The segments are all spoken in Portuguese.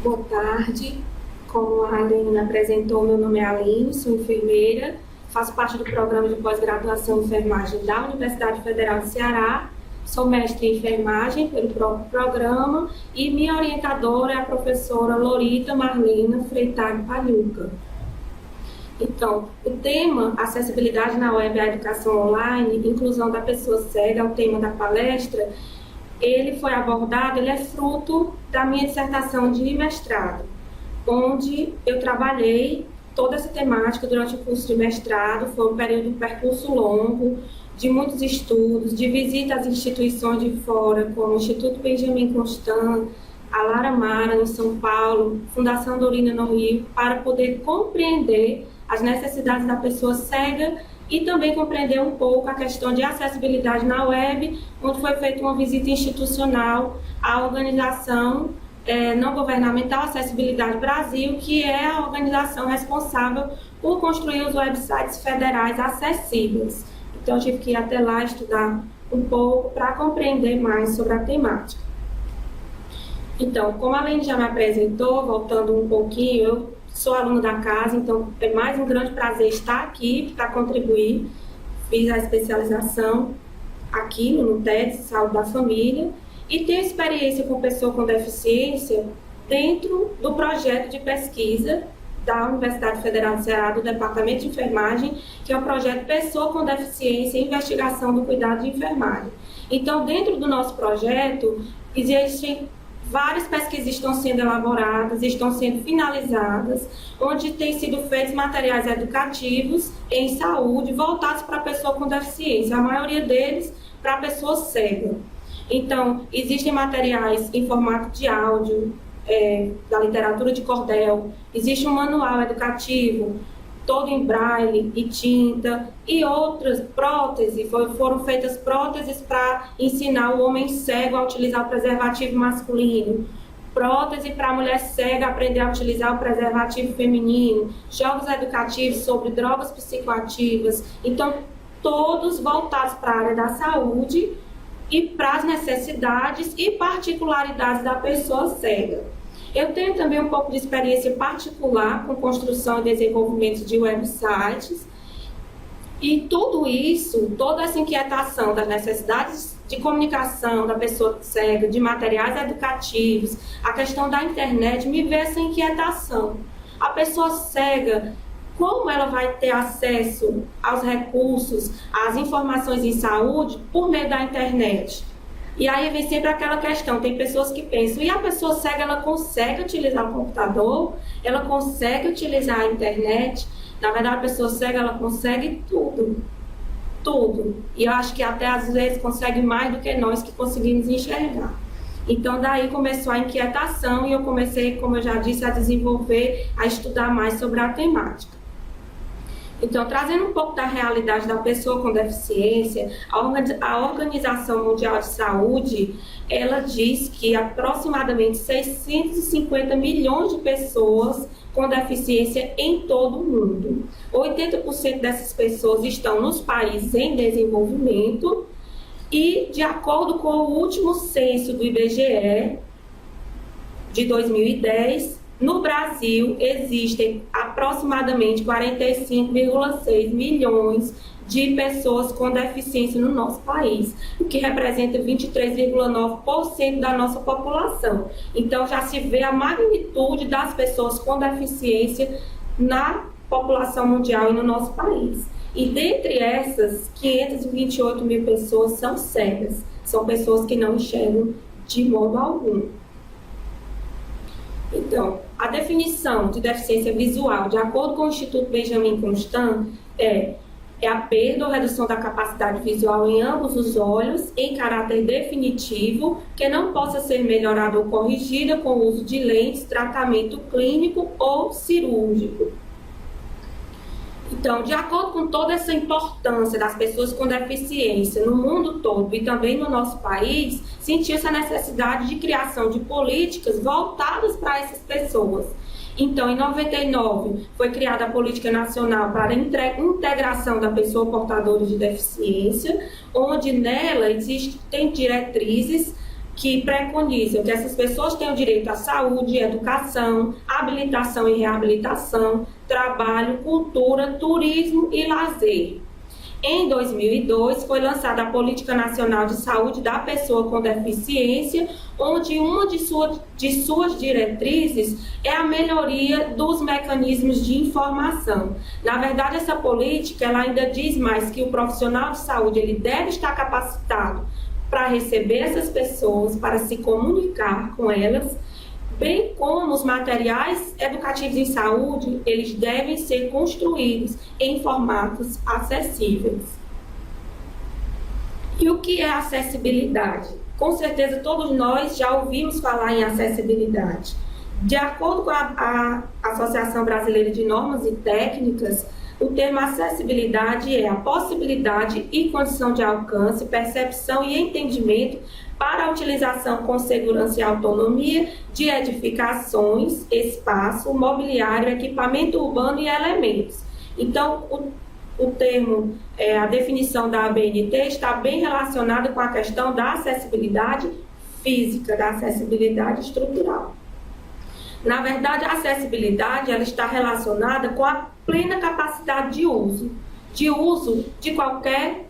Boa tarde. Como a Aline me apresentou, meu nome é Aline, sou enfermeira, faço parte do programa de pós-graduação em enfermagem da Universidade Federal do Ceará, sou mestre em enfermagem pelo próprio programa e minha orientadora é a professora Lorita Marlena Freitag Paluca. Então, o tema Acessibilidade na Web à Educação Online, Inclusão da Pessoa Cega, é o tema da palestra. Ele foi abordado, ele é fruto da minha dissertação de mestrado, onde eu trabalhei toda essa temática durante o curso de mestrado. Foi um período, um percurso longo, de muitos estudos, de visita às instituições de fora, como o Instituto Benjamin Constant, a Lara Mara, em São Paulo, Fundação Dorina, no Rio, para poder compreender as necessidades da pessoa cega e também compreender um pouco a questão de acessibilidade na web, onde foi feita uma visita institucional à organização não governamental Acessibilidade Brasil, que é a organização responsável por construir os websites federais acessíveis. Então, eu tive que ir até lá estudar um pouco para compreender mais sobre a temática. Então, como a Aline já me apresentou, voltando um pouquinho, eu sou aluna da casa, então é mais um grande prazer estar aqui para contribuir. Fiz a especialização aqui no TEDS, Saúde da Família, e tenho experiência com pessoa com deficiência dentro do projeto de pesquisa da Universidade Federal do Ceará, do Departamento de Enfermagem, que é o projeto Pessoa com Deficiência e Investigação do Cuidado de Enfermagem. Então, dentro do nosso projeto, existem várias pesquisas que estão sendo elaboradas, estão sendo finalizadas, onde têm sido feitos materiais educativos em saúde voltados para a pessoa com deficiência, a maioria deles para a pessoa cega. Então, existem materiais em formato de áudio, da literatura de cordel, existe um manual educativo, todo em braille e tinta, e outras próteses, foram feitas próteses para ensinar o homem cego a utilizar o preservativo masculino, prótese para a mulher cega aprender a utilizar o preservativo feminino, jogos educativos sobre drogas psicoativas, então todos voltados para a área da saúde e para as necessidades e particularidades da pessoa cega. Eu tenho também um pouco de experiência particular com construção e desenvolvimento de websites, e tudo isso, toda essa inquietação das necessidades de comunicação da pessoa cega, de materiais educativos, a questão da internet, me veio essa inquietação. A pessoa cega, como ela vai ter acesso aos recursos, às informações em saúde por meio da internet? E aí vem sempre aquela questão, tem pessoas que pensam, e a pessoa cega, ela consegue utilizar o computador, ela consegue utilizar a internet? Na verdade, a pessoa cega, ela consegue tudo, tudo. E eu acho que até às vezes consegue mais do que nós que conseguimos enxergar. Então, daí começou a inquietação e eu comecei, como eu já disse, a desenvolver, a estudar mais sobre a temática. Então, trazendo um pouco da realidade da pessoa com deficiência, a Organização Mundial de Saúde, ela diz que aproximadamente 650 milhões de pessoas com deficiência em todo o mundo. 80% dessas pessoas estão nos países em desenvolvimento e, de acordo com o último censo do IBGE, de 2010, no Brasil, existem aproximadamente 45,6 milhões de pessoas com deficiência no nosso país, o que representa 23,9% da nossa população. Então, já se vê a magnitude das pessoas com deficiência na população mundial e no nosso país. E dentre essas, 528 mil pessoas são cegas, são pessoas que não enxergam de modo algum. Então, a definição de deficiência visual, de acordo com o Instituto Benjamin Constant, é a perda ou redução da capacidade visual em ambos os olhos, em caráter definitivo, que não possa ser melhorada ou corrigida com o uso de lentes, tratamento clínico ou cirúrgico. Então, de acordo com toda essa importância das pessoas com deficiência no mundo todo e também no nosso país, sentiu-se a necessidade de criação de políticas voltadas para essas pessoas. Então, em 99, foi criada a Política Nacional para a Integração da Pessoa Portadora de Deficiência, onde nela tem diretrizes que preconizam que essas pessoas tenham direito à saúde, educação, habilitação e reabilitação, trabalho, cultura, turismo e lazer. Em 2002, foi lançada a Política Nacional de Saúde da Pessoa com Deficiência, onde uma de suas diretrizes é a melhoria dos mecanismos de informação. Na verdade, essa política ela ainda diz mais que o profissional de saúde ele deve estar capacitado para receber essas pessoas, para se comunicar com elas, bem como os materiais educativos em saúde, eles devem ser construídos em formatos acessíveis. E o que é acessibilidade? Com certeza todos nós já ouvimos falar em acessibilidade. De acordo com a Associação Brasileira de Normas e Técnicas, o termo acessibilidade é a possibilidade e condição de alcance, percepção e entendimento para a utilização com segurança e autonomia de edificações, espaço, mobiliário, equipamento urbano e elementos. Então, o termo, a definição da ABNT está bem relacionada com a questão da acessibilidade física, da acessibilidade estrutural. Na verdade, a acessibilidade ela está relacionada com a plena capacidade de uso de qualquer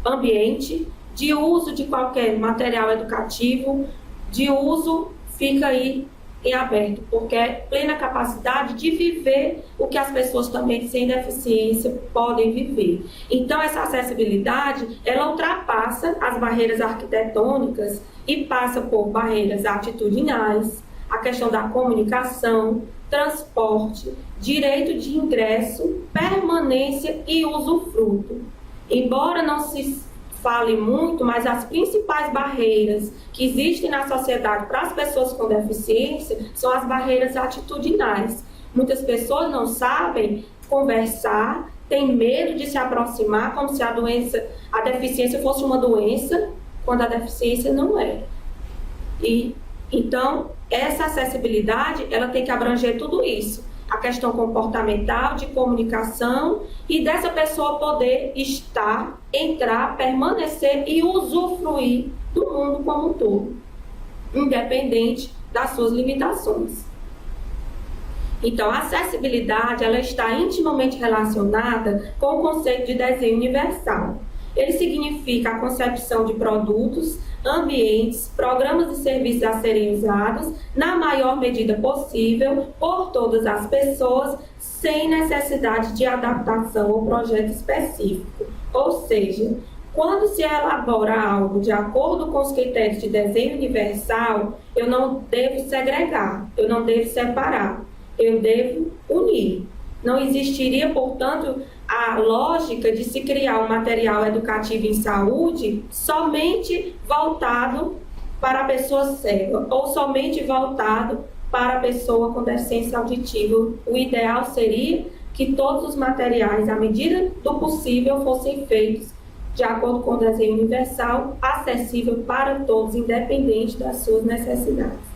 ambiente, de uso de qualquer material educativo, de uso fica aí em aberto, porque é plena capacidade de viver o que as pessoas também sem deficiência podem viver. Então, essa acessibilidade, ela ultrapassa as barreiras arquitetônicas e passa por barreiras atitudinais, a questão da comunicação, transporte, direito de ingresso, permanência e usufruto. Embora não se fale muito, mas as principais barreiras que existem na sociedade para as pessoas com deficiência são as barreiras atitudinais. Muitas pessoas não sabem conversar, têm medo de se aproximar, como se a deficiência fosse uma doença, quando a deficiência não é. Então, essa acessibilidade, ela tem que abranger tudo isso. A questão comportamental, de comunicação e dessa pessoa poder estar, entrar, permanecer e usufruir do mundo como um todo, independente das suas limitações. Então, a acessibilidade, ela está intimamente relacionada com o conceito de desenho universal. Ele significa a concepção de produtos, ambientes, programas e serviços a serem usados na maior medida possível por todas as pessoas, sem necessidade de adaptação ou projeto específico. Ou seja, quando se elabora algo de acordo com os critérios de desenho universal, eu não devo segregar, eu não devo separar, eu devo unir. Não existiria, portanto, a lógica de se criar um material educativo em saúde somente voltado para a pessoa cega ou somente voltado para a pessoa com deficiência auditiva. O ideal seria que todos os materiais, à medida do possível, fossem feitos de acordo com o desenho universal, acessível para todos, independente das suas necessidades.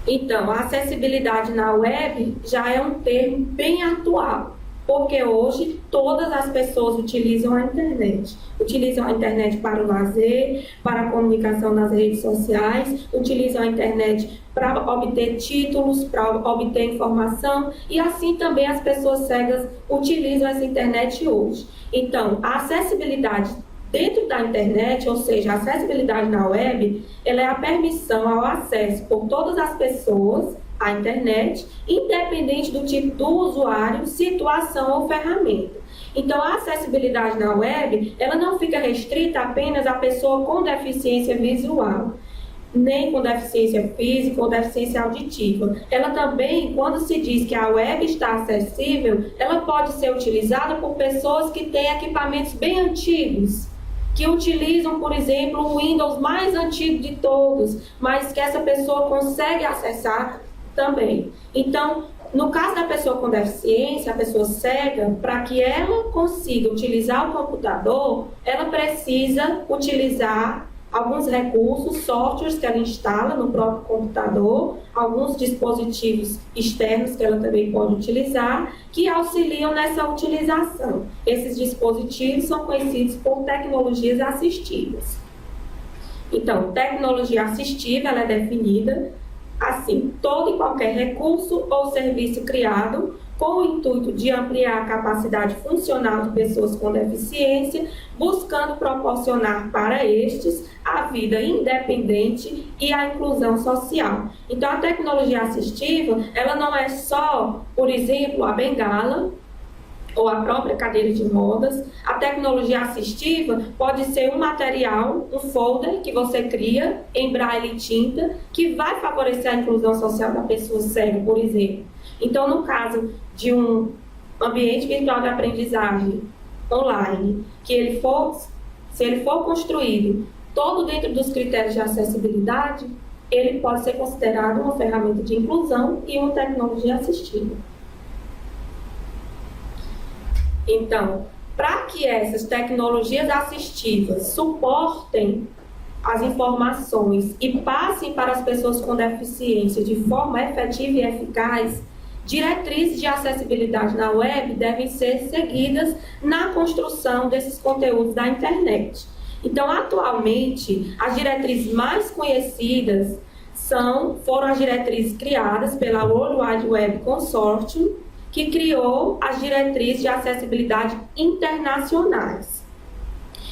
Então, a acessibilidade na web já é um termo bem atual, porque hoje todas as pessoas utilizam a internet. Utilizam a internet para o lazer, para a comunicação nas redes sociais, utilizam a internet para obter títulos, para obter informação, e assim também as pessoas cegas utilizam essa internet hoje. Então, a acessibilidade dentro da internet, ou seja, a acessibilidade na web, ela é a permissão ao acesso por todas as pessoas à internet, independente do tipo do usuário, situação ou ferramenta. Então, a acessibilidade na web, ela não fica restrita apenas à pessoa com deficiência visual, nem com deficiência física ou deficiência auditiva. Ela também, quando se diz que a web está acessível, ela pode ser utilizada por pessoas que têm equipamentos bem antigos, que utilizam, por exemplo, o Windows mais antigo de todos, mas que essa pessoa consegue acessar também. Então, no caso da pessoa com deficiência, a pessoa cega, para que ela consiga utilizar o computador, ela precisa utilizar alguns recursos, softwares que ela instala no próprio computador, alguns dispositivos externos que ela também pode utilizar, que auxiliam nessa utilização. Esses dispositivos são conhecidos por tecnologias assistivas. Então, tecnologia assistiva, ela é definida assim: todo e qualquer recurso ou serviço criado com o intuito de ampliar a capacidade funcional de pessoas com deficiência, buscando proporcionar para estes a vida independente e a inclusão social. Então, a tecnologia assistiva, ela não é só, por exemplo, a bengala ou a própria cadeira de rodas. A tecnologia assistiva pode ser um material, um folder que você cria em braille e tinta, que vai favorecer a inclusão social da pessoa cega, por exemplo. Então, no caso de um ambiente virtual de aprendizagem online, se ele for construído todo dentro dos critérios de acessibilidade, ele pode ser considerado uma ferramenta de inclusão e uma tecnologia assistiva. Então, para que essas tecnologias assistivas suportem as informações e passem para as pessoas com deficiência de forma efetiva e eficaz, diretrizes de acessibilidade na web devem ser seguidas na construção desses conteúdos da internet. Então, atualmente, as diretrizes mais conhecidas foram as diretrizes criadas pela World Wide Web Consortium, que criou as diretrizes de acessibilidade internacionais.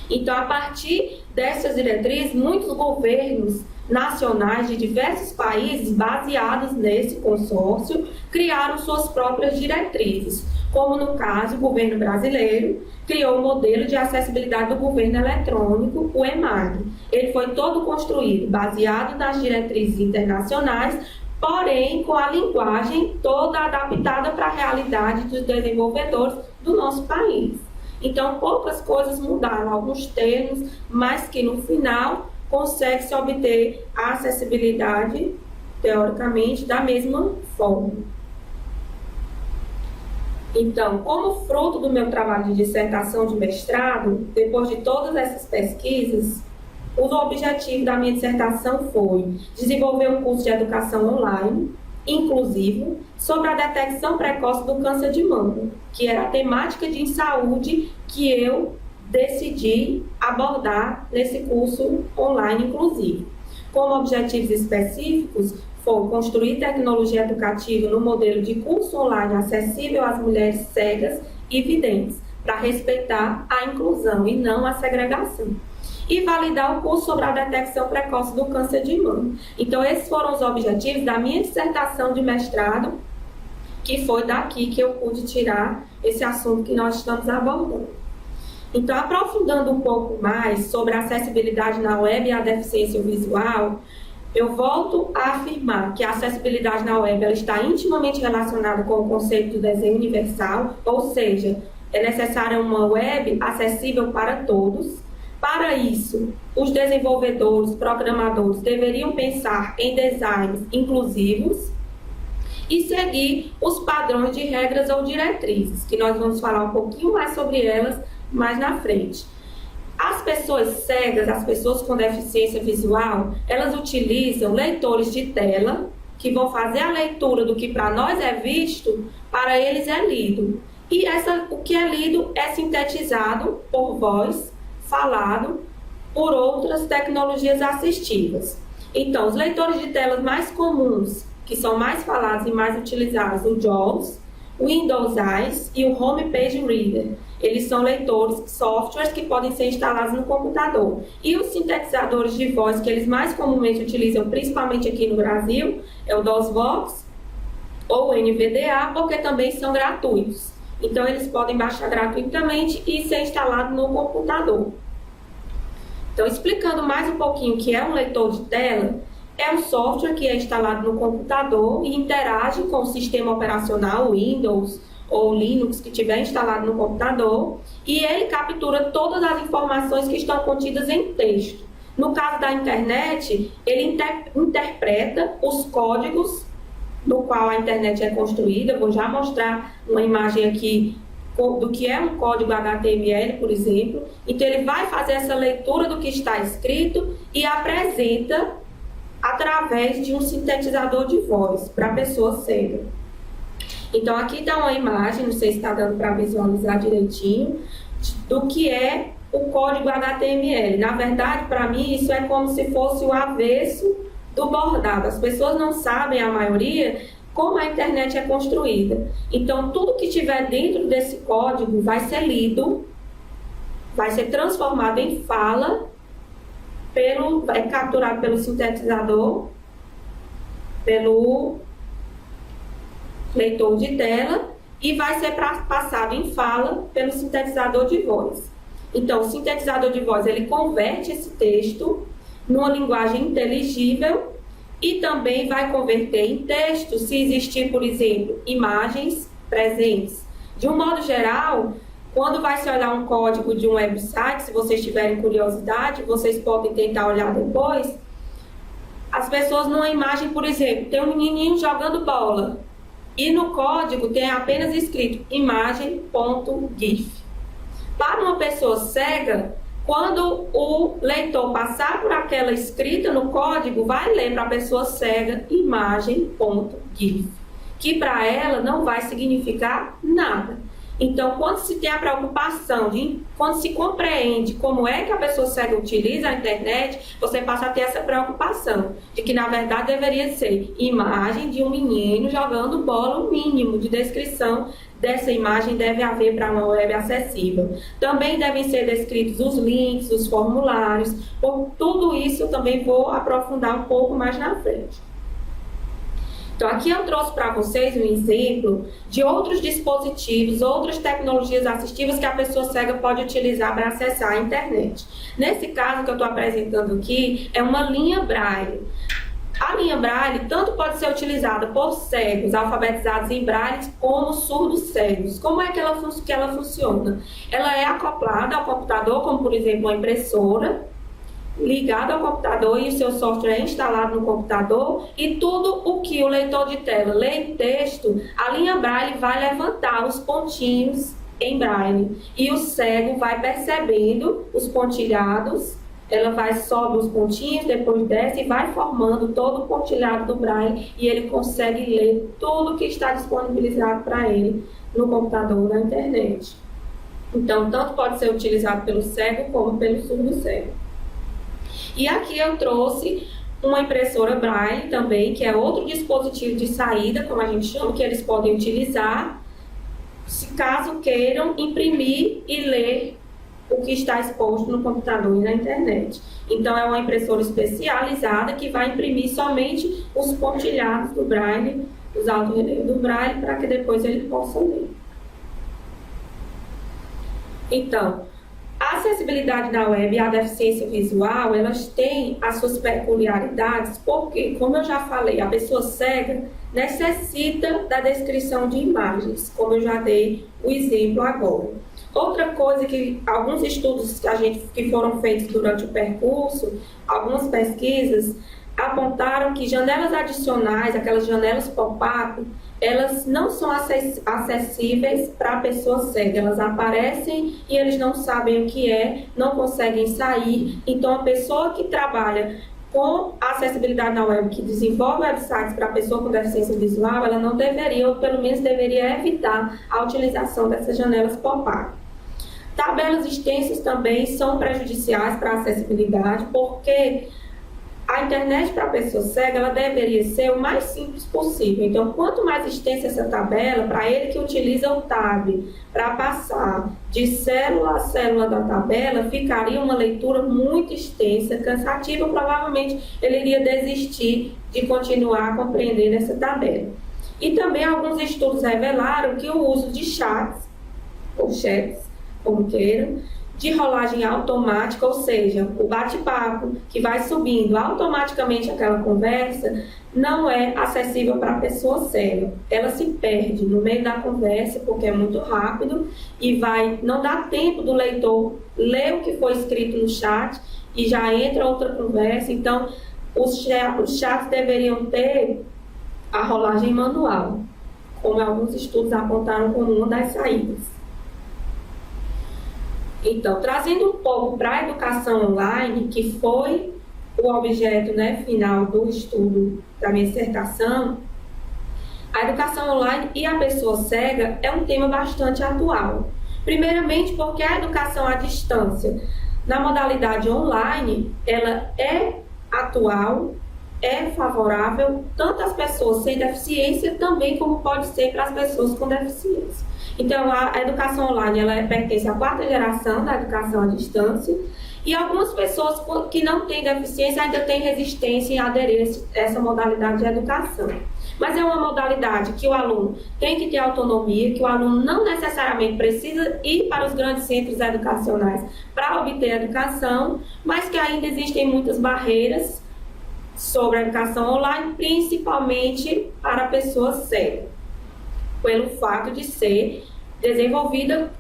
Então, a partir dessas diretrizes, muitos governos nacionais de diversos países, baseados nesse consórcio, criaram suas próprias diretrizes, como no caso o governo brasileiro criou o modelo de acessibilidade do governo eletrônico, o EMAG. Ele foi todo construído baseado nas diretrizes internacionais, porém com a linguagem toda adaptada para a realidade dos desenvolvedores do nosso país. Então, poucas coisas mudaram, alguns termos, mas que no final consegue-se obter a acessibilidade, teoricamente, da mesma forma. Então, como fruto do meu trabalho de dissertação de mestrado, depois de todas essas pesquisas, o objetivo da minha dissertação foi desenvolver um curso de educação online, inclusivo, sobre a detecção precoce do câncer de mama, que era a temática de saúde que eu decidi abordar nesse curso online inclusivo. Como objetivos específicos, foi construir tecnologia educativa no modelo de curso online acessível às mulheres cegas e videntes, para respeitar a inclusão e não a segregação. E validar o curso sobre a detecção precoce do câncer de mama. Então, esses foram os objetivos da minha dissertação de mestrado, que foi daqui que eu pude tirar esse assunto que nós estamos abordando. Então, aprofundando um pouco mais sobre a acessibilidade na web e a deficiência visual, eu volto a afirmar que a acessibilidade na web ela está intimamente relacionada com o conceito do desenho universal, ou seja, é necessária uma web acessível para todos. Para isso, os desenvolvedores, programadores deveriam pensar em designs inclusivos e seguir os padrões de regras ou diretrizes, que nós vamos falar um pouquinho mais sobre elas mais na frente. As pessoas cegas, as pessoas com deficiência visual, elas utilizam leitores de tela, que vão fazer a leitura do que para nós é visto, para eles é lido. E o que é lido é sintetizado por voz, falado, por outras tecnologias assistivas. Então, os leitores de telas mais comuns, que são mais falados e mais utilizados, o JAWS, o Windows Eyes e o Home Page Reader. Eles são leitores, softwares que podem ser instalados no computador. E os sintetizadores de voz que eles mais comumente utilizam, principalmente aqui no Brasil, é o DOSBox ou o NVDA, porque também são gratuitos. Então, eles podem baixar gratuitamente e ser instalado no computador. Então, explicando mais um pouquinho o que é um leitor de tela, é um software que é instalado no computador e interage com o sistema operacional Windows ou Linux que tiver instalado no computador, e ele captura todas as informações que estão contidas em texto. No caso da internet, ele interpreta os códigos do qual a internet é construída. Eu vou já mostrar uma imagem aqui do que é um código HTML, por exemplo. Então, ele vai fazer essa leitura do que está escrito e apresenta através de um sintetizador de voz para a pessoa cega. Então, aqui está uma imagem, não sei se está dando para visualizar direitinho, do que é o código HTML. Na verdade, para mim, isso é como se fosse o avesso do bordado. As pessoas não sabem, a maioria, como a internet é construída. Então, tudo que tiver dentro desse código vai ser lido, vai ser transformado em fala, é capturado pelo sintetizador, pelo leitor de tela, e vai ser passado em fala pelo sintetizador de voz. Então, o sintetizador de voz, ele converte esse texto numa linguagem inteligível e também vai converter em texto se existir, por exemplo, imagens presentes. De um modo geral, quando vai se olhar um código de um website, se vocês tiverem curiosidade, vocês podem tentar olhar depois. As pessoas numa imagem, por exemplo, tem um menininho jogando bola e no código tem apenas escrito imagem.gif. Para uma pessoa cega, quando o leitor passar por aquela escrita no código, vai ler para a pessoa cega imagem.gif, que para ela não vai significar nada. Então, quando se tem a preocupação quando se compreende como é que a pessoa cega utiliza a internet, você passa a ter essa preocupação de que, na verdade, deveria ser imagem de um menino jogando bola, o mínimo de descrição dessa imagem deve haver para uma web acessível. Também devem ser descritos os links, os formulários, por tudo isso eu também vou aprofundar um pouco mais na frente. Então, aqui eu trouxe para vocês um exemplo de outros dispositivos, outras tecnologias assistivas que a pessoa cega pode utilizar para acessar a internet. Nesse caso que eu estou apresentando aqui, é uma linha Braille. A linha Braille tanto pode ser utilizada por cegos alfabetizados em Braille como surdos cegos. Como é que ela funciona? Ela é acoplada ao computador, como por exemplo uma impressora, ligado ao computador, e o seu software é instalado no computador, e tudo o que o leitor de tela lê em texto, a linha Braille vai levantar os pontinhos em Braille, e o cego vai percebendo os pontilhados, ela vai sobe os pontinhos, depois desce e vai formando todo o pontilhado do Braille, e ele consegue ler tudo que está disponibilizado para ele no computador, na internet. Então, tanto pode ser utilizado pelo cego como pelo surdo cego. E aqui eu trouxe uma impressora Braille também, que é outro dispositivo de saída, como a gente chama, que eles podem utilizar, se caso queiram imprimir e ler o que está exposto no computador e na internet. Então, é uma impressora especializada que vai imprimir somente os pontilhados do Braille, os alto-relevos do Braille, para que depois ele possa ler. Então, a acessibilidade na web e a deficiência visual, elas têm as suas peculiaridades, porque, como eu já falei, a pessoa cega necessita da descrição de imagens, como eu já dei o exemplo agora. Outra coisa que alguns estudos que foram feitos durante o percurso, algumas pesquisas, apontaram que janelas adicionais, aquelas janelas pop-up, elas não são acessíveis para a pessoa cega. Elas aparecem e eles não sabem o que é, não conseguem sair. Então, a pessoa que trabalha com acessibilidade na web, que desenvolve websites para a pessoa com deficiência visual, ela não deveria, ou pelo menos deveria evitar a utilização dessas janelas pop-up. Tabelas extensas também são prejudiciais para a acessibilidade, porque a internet para a pessoa cega, ela deveria ser o mais simples possível. Então, quanto mais extensa essa tabela, para ele que utiliza o tab para passar de célula a célula da tabela, ficaria uma leitura muito extensa, cansativa, provavelmente ele iria desistir de continuar compreendendo essa tabela. E também alguns estudos revelaram que o uso de chats, ou chats, como queiram, de rolagem automática, ou seja, o bate-papo que vai subindo automaticamente aquela conversa, não é acessível para a pessoa cega. Ela se perde no meio da conversa porque é muito rápido e não dá tempo do leitor ler o que foi escrito no chat e já entra outra conversa. Então, os chats deveriam ter a rolagem manual, como alguns estudos apontaram como uma das saídas. Então, trazendo um pouco para a educação online, que foi o objeto, final do estudo da minha dissertação, a educação online e a pessoa cega é um tema bastante atual, Primeiramente, porque a educação à distância, na modalidade online, ela é atual, é favorável tanto às pessoas sem deficiência, também como pode ser para as pessoas com deficiência. Então, a educação online, ela pertence à quarta geração da educação à distância, e algumas pessoas que não têm deficiência ainda têm resistência em aderir a essa modalidade de educação. Mas é uma modalidade que o aluno tem que ter autonomia, que o aluno não necessariamente precisa ir para os grandes centros educacionais para obter educação, mas que ainda existem muitas barreiras sobre a educação online, principalmente para pessoas cegas, pelo fato de ser desenvolvida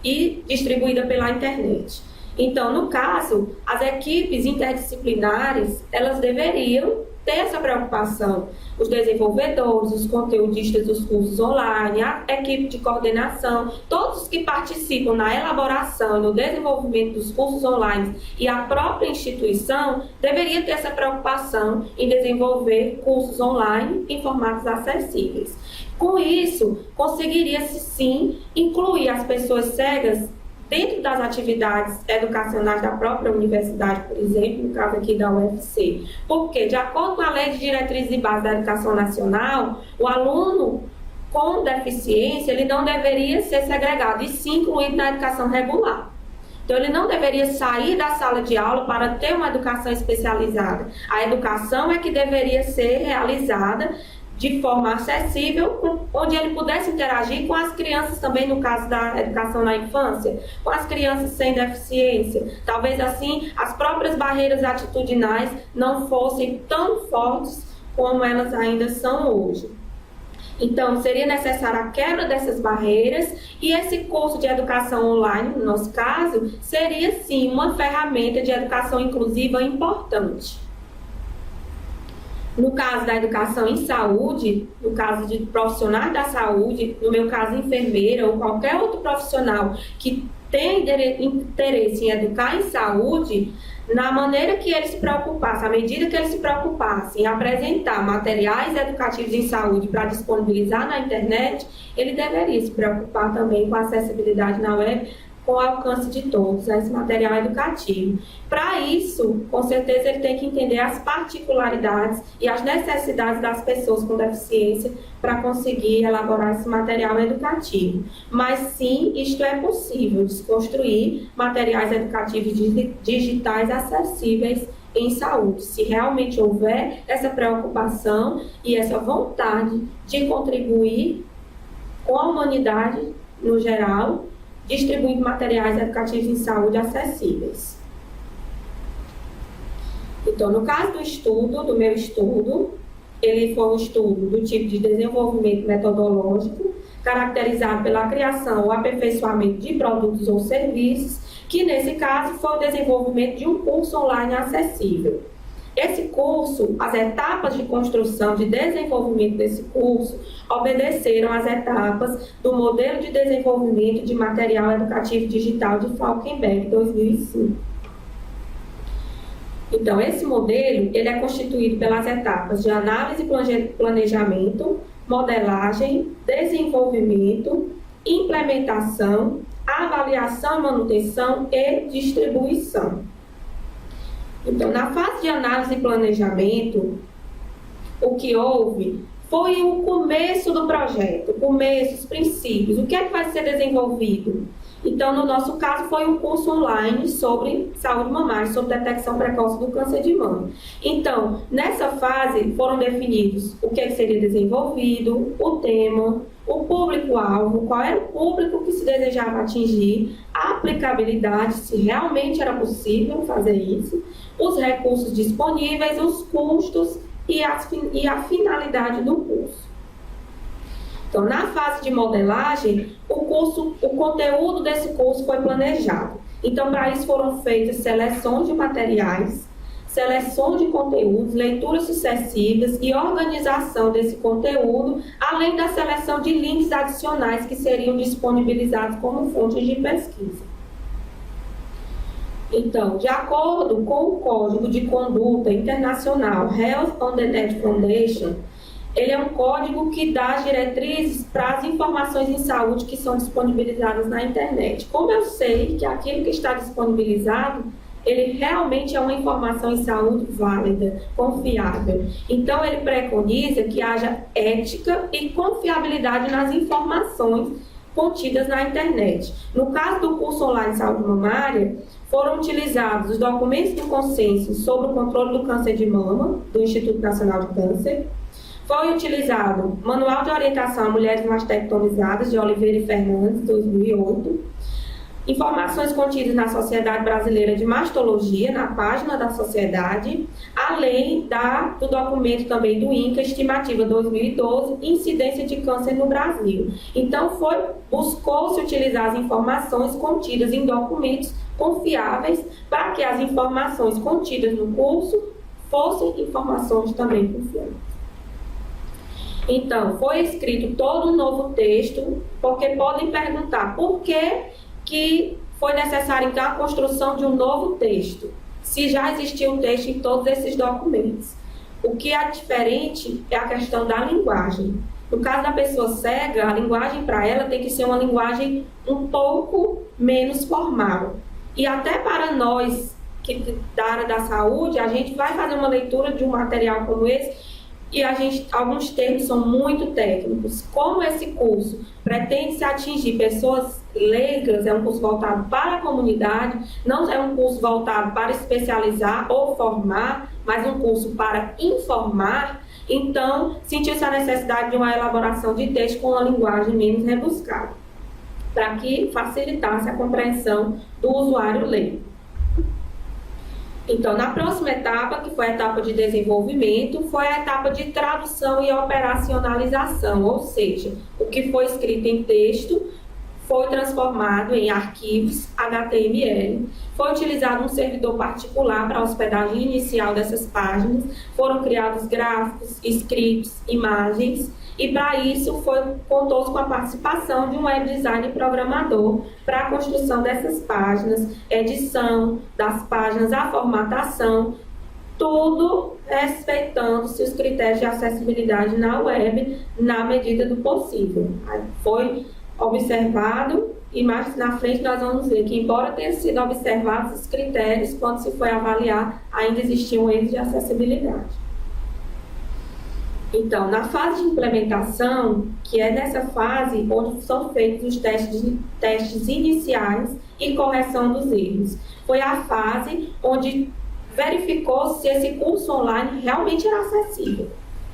e distribuída pela internet. Então, no caso, as equipes interdisciplinares, elas deveriam ter essa preocupação. Os desenvolvedores, os conteudistas dos cursos online, a equipe de coordenação, todos que participam na elaboração e no desenvolvimento dos cursos online e a própria instituição deveria ter essa preocupação em desenvolver cursos online em formatos acessíveis. Com isso, conseguiria-se sim incluir as pessoas cegas dentro das atividades educacionais da própria universidade, por exemplo, no caso aqui da UFC. Porque, de acordo com a Lei de Diretrizes e Bases da Educação Nacional, o aluno com deficiência, ele não deveria ser segregado, e sim incluído na educação regular. Então, ele não deveria sair da sala de aula para ter uma educação especializada. A educação é que deveria ser realizada de forma acessível, onde ele pudesse interagir com as crianças também, no caso da educação na infância, com as crianças sem deficiência. Talvez assim as próprias barreiras atitudinais não fossem tão fortes como elas ainda são hoje. Então, seria necessária a quebra dessas barreiras, e esse curso de educação online, no nosso caso, seria sim uma ferramenta de educação inclusiva importante. No caso da educação em saúde, no caso de profissionais da saúde, no meu caso enfermeira ou qualquer outro profissional que tem interesse em educar em saúde, na maneira que ele se preocupasse, à medida que ele se preocupasse em apresentar materiais educativos em saúde para disponibilizar na internet, ele deveria se preocupar também com a acessibilidade na web, com o alcance de todos, esse material educativo. Para isso, com certeza, ele tem que entender as particularidades e as necessidades das pessoas com deficiência para conseguir elaborar esse material educativo. Mas sim, isto é possível, de se construir materiais educativos digitais acessíveis em saúde, se realmente houver essa preocupação e essa vontade de contribuir com a humanidade no geral, distribuindo materiais educativos em saúde acessíveis. Então, no caso do estudo, do meu estudo, ele foi um estudo do tipo de desenvolvimento metodológico, caracterizado pela criação ou aperfeiçoamento de produtos ou serviços, que nesse caso foi o desenvolvimento de um curso online acessível. Esse curso, as etapas de construção, de desenvolvimento desse curso, obedeceram às etapas do modelo de desenvolvimento de material educativo digital de Falkenberg, 2005. Então, esse modelo, ele é constituído pelas etapas de análise e planejamento, modelagem, desenvolvimento, implementação, avaliação e manutenção e distribuição. Então, na fase de análise e planejamento, o que houve foi o começo do projeto, o começo, os princípios, o que é que vai ser desenvolvido. Então, no nosso caso, foi um curso online sobre saúde mamária, sobre detecção precoce do câncer de mama. Então, nessa fase, foram definidos o que seria desenvolvido, o tema, o público-alvo, qual era o público que se desejava atingir, a aplicabilidade, se realmente era possível fazer isso, os recursos disponíveis, os custos e a finalidade do curso. Então, na fase de modelagem, o conteúdo desse curso foi planejado. Então, para isso foram feitas seleções de materiais, seleção de conteúdos, leituras sucessivas e organização desse conteúdo, além da seleção de links adicionais que seriam disponibilizados como fontes de pesquisa. Então, de acordo com o Código de Conduta Internacional Health on the Net Foundation, Ele é um código que dá as diretrizes para as informações em saúde que são disponibilizadas na internet. Como eu sei que aquilo que está disponibilizado, ele realmente é uma informação em saúde válida, confiável. Então, ele preconiza que haja ética e confiabilidade nas informações contidas na internet. No caso do curso online de saúde mamária, foram utilizados os documentos do consenso sobre o controle do câncer de mama, do Instituto Nacional de Câncer. Foi utilizado o Manual de Orientação a Mulheres Mastectomizadas, de Oliveira e Fernandes, 2008. Informações contidas na Sociedade Brasileira de Mastologia, na página da sociedade, além do documento também do INCA, Estimativa 2012, Incidência de Câncer no Brasil. Então, buscou-se utilizar as informações contidas em documentos confiáveis para que as informações contidas no curso fossem informações também confiáveis. Então, foi escrito todo um novo texto, porque podem perguntar por que foi necessário, então, a construção de um novo texto, se já existia um texto em todos esses documentos. O que é diferente é a questão da linguagem. No caso da pessoa cega, a linguagem para ela tem que ser uma linguagem um pouco menos formal. E até para nós, que da área da saúde, a gente vai fazer uma leitura de um material como esse, e alguns termos são muito técnicos. Como esse curso pretende se atingir pessoas leigas, é um curso voltado para a comunidade, não é um curso voltado para especializar ou formar, mas um curso para informar, então sentiu-se a necessidade de uma elaboração de texto com uma linguagem menos rebuscada, para que facilitasse a compreensão do usuário leigo. Então, na próxima etapa, que foi a etapa de desenvolvimento, foi a etapa de tradução e operacionalização, ou seja, o que foi escrito em texto foi transformado em arquivos HTML, foi utilizado um servidor particular para a hospedagem inicial dessas páginas, foram criados gráficos, scripts, imagens, e para isso contou-se com a participação de um web designer programador para a construção dessas páginas, edição das páginas, a formatação, tudo respeitando-se os critérios de acessibilidade na web na medida do possível. Foi observado e mais na frente nós vamos ver que, embora tenham sido observados os critérios, quando se foi avaliar, ainda existiam erros de acessibilidade. Então, na fase de implementação, que é nessa fase onde são feitos os testes iniciais e correção dos erros, foi a fase onde verificou se esse curso online realmente era acessível,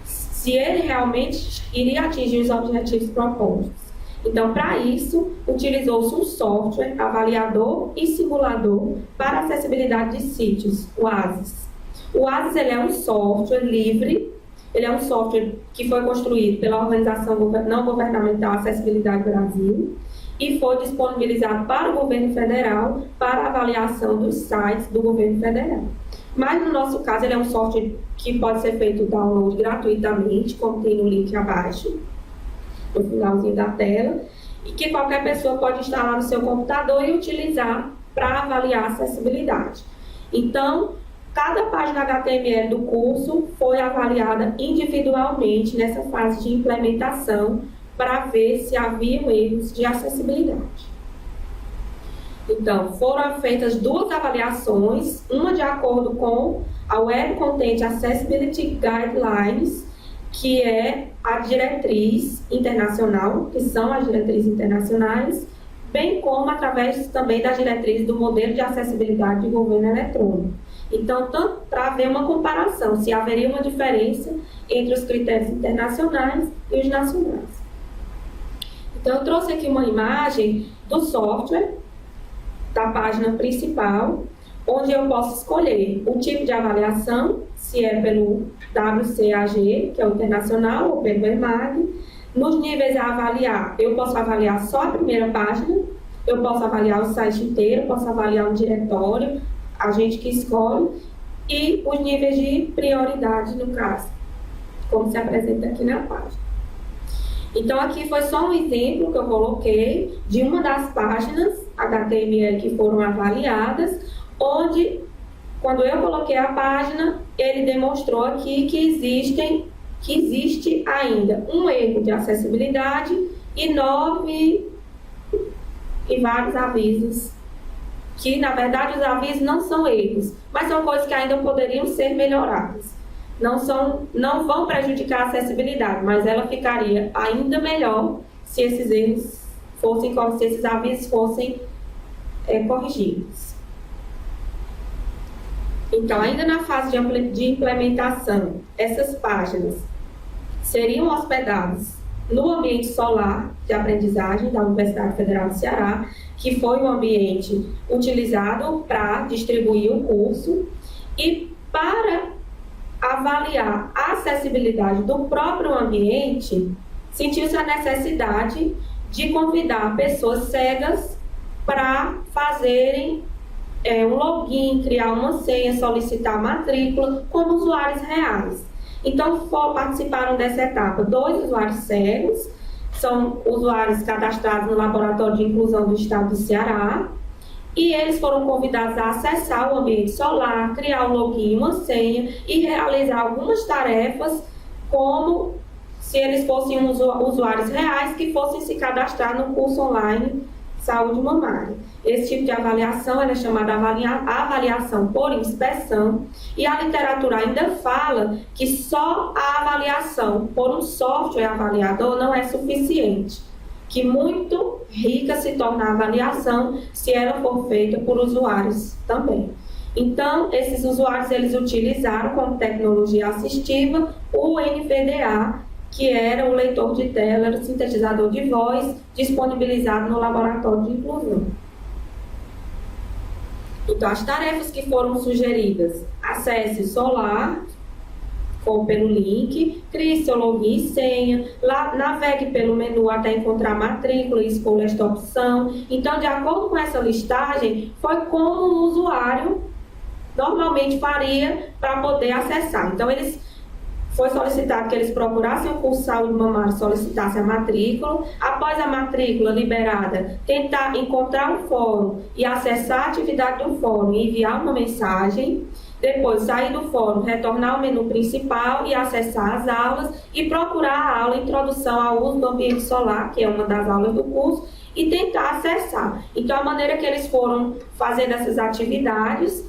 se ele realmente iria atingir os objetivos propostos. Então, para isso, utilizou-se um software avaliador e simulador para acessibilidade de sítios, o ASIS. O ASIS ele é um software livre. Ele é um software que foi construído pela Organização Não Governamental Acessibilidade Brasil e foi disponibilizado para o governo federal para avaliação dos sites do governo federal. Mas, no nosso caso, ele é um software que pode ser feito download gratuitamente, como tem no link abaixo, no finalzinho da tela, e que qualquer pessoa pode instalar no seu computador e utilizar para avaliar a acessibilidade. Então, cada página HTML do curso foi avaliada individualmente nessa fase de implementação para ver se haviam erros de acessibilidade. Então, foram feitas duas avaliações, uma de acordo com a Web Content Accessibility Guidelines, que é a diretriz internacional, que são as diretrizes internacionais, bem como através também das diretrizes do modelo de acessibilidade de governo eletrônico. Então, tanto para ver uma comparação, se haveria uma diferença entre os critérios internacionais e os nacionais. Então, eu trouxe aqui uma imagem do software, da página principal, onde eu posso escolher o tipo de avaliação, se é pelo WCAG, que é o internacional, ou pelo EMAG. Nos níveis a avaliar, eu posso avaliar só a primeira página, eu posso avaliar o site inteiro, posso avaliar um diretório, a gente que escolhe, e os níveis de prioridade, no caso, como se apresenta aqui na página. Então, aqui foi só um exemplo que eu coloquei de uma das páginas HTML que foram avaliadas, onde, quando eu coloquei a página, ele demonstrou aqui que existem que existe ainda um erro de acessibilidade e vários avisos, que na verdade os avisos não são erros, mas são coisas que ainda poderiam ser melhoradas. Não vão prejudicar a acessibilidade, mas ela ficaria ainda melhor se esses erros se esses avisos fossem corrigidos. Então, ainda na fase de implementação, essas páginas seriam hospedadas no ambiente solar de aprendizagem da Universidade Federal do Ceará, que foi o ambiente utilizado para distribuir o curso, e para avaliar a acessibilidade do próprio ambiente, sentiu-se a necessidade de convidar pessoas cegas para fazerem um login, criar uma senha, solicitar matrícula como usuários reais. Então, participaram dessa etapa 2 usuários cegos, são usuários cadastrados no Laboratório de Inclusão do Estado do Ceará, e eles foram convidados a acessar o ambiente solar, criar um login, uma senha e realizar algumas tarefas como se eles fossem usuários reais que fossem se cadastrar no curso online Saúde Mamária. Esse tipo de avaliação é chamada avaliação por inspeção, e a literatura ainda fala que só a avaliação por um software avaliador não é suficiente, que muito rica se torna a avaliação se ela for feita por usuários também. Então, esses usuários eles utilizaram como tecnologia assistiva o NVDA, que era o leitor de tela, era o sintetizador de voz disponibilizado no Laboratório de Inclusão. Então, as tarefas que foram sugeridas: acesse o Solar pelo link, crie seu login e senha, navegue pelo menu até encontrar matrícula e escolha esta opção. Então, de acordo com essa listagem, foi como um usuário normalmente faria para poder acessar. Então, foi solicitado que eles procurassem o curso de saúde mamária, solicitassem a matrícula. Após a matrícula liberada, tentar encontrar o fórum e acessar a atividade do fórum e enviar uma mensagem. Depois, sair do fórum, retornar ao menu principal e acessar as aulas e procurar a aula Introdução ao Uso do Ambiente Solar, que é uma das aulas do curso, e tentar acessar. Então, a maneira que eles foram fazendo essas atividades,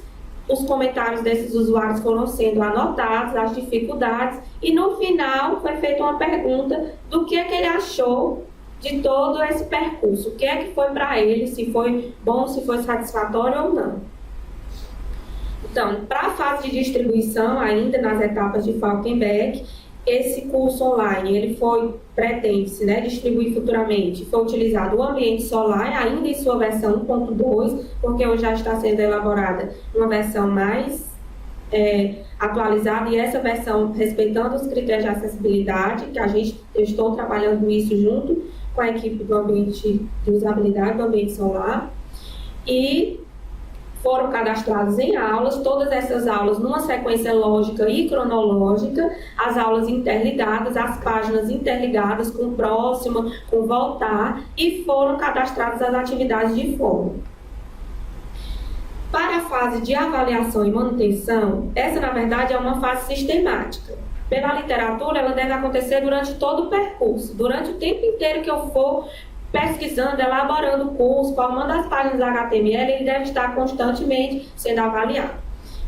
os comentários desses usuários foram sendo anotados, as dificuldades, e no final foi feita uma pergunta do que é que ele achou de todo esse percurso, o que é que foi para ele, se foi bom, se foi satisfatório ou não. Então, para a fase de distribuição, ainda nas etapas de Falkenberg, esse curso online, ele pretende-se distribuir futuramente, foi utilizado o ambiente solar, ainda em sua versão 1.2, porque hoje já está sendo elaborada uma versão mais atualizada, e essa versão respeitando os critérios de acessibilidade, que eu estou trabalhando isso junto com a equipe do ambiente de usabilidade do ambiente solar, e foram cadastrados em aulas, todas essas aulas numa sequência lógica e cronológica, as aulas interligadas, as páginas interligadas com próxima, com voltar, e foram cadastradas as atividades de fórum. Para a fase de avaliação e manutenção, essa na verdade é uma fase sistemática. Pela literatura, ela deve acontecer durante todo o percurso, durante o tempo inteiro que eu for pesquisando, elaborando o curso, formando as páginas HTML, ele deve estar constantemente sendo avaliado.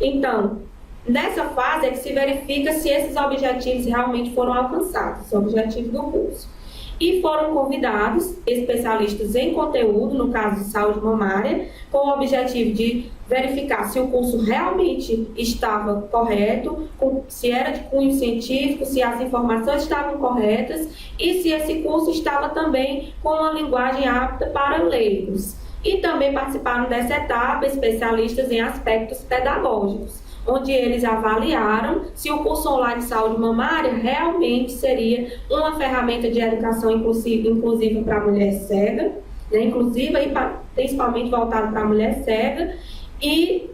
Então, nessa fase é que se verifica se esses objetivos realmente foram alcançados, os objetivos do curso. E foram convidados especialistas em conteúdo, no caso de saúde mamária, com o objetivo de verificar se o curso realmente estava correto, se era de cunho científico, se as informações estavam corretas e se esse curso estava também com uma linguagem apta para leigos. E também participaram dessa etapa especialistas em aspectos pedagógicos, onde eles avaliaram se o curso online de saúde mamária realmente seria uma ferramenta de educação inclusiva para a mulher cega, inclusiva e principalmente voltada para a mulher cega, e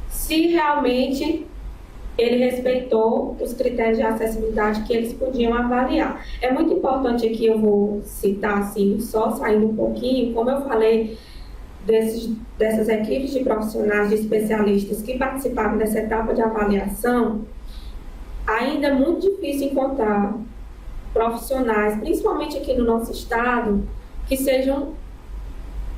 se realmente ele respeitou os critérios de acessibilidade que eles podiam avaliar. É muito importante aqui, eu vou citar assim, só saindo um pouquinho, como eu falei, dessas equipes de profissionais, de especialistas que participaram dessa etapa de avaliação, ainda é muito difícil encontrar profissionais, principalmente aqui no nosso estado, que sejam,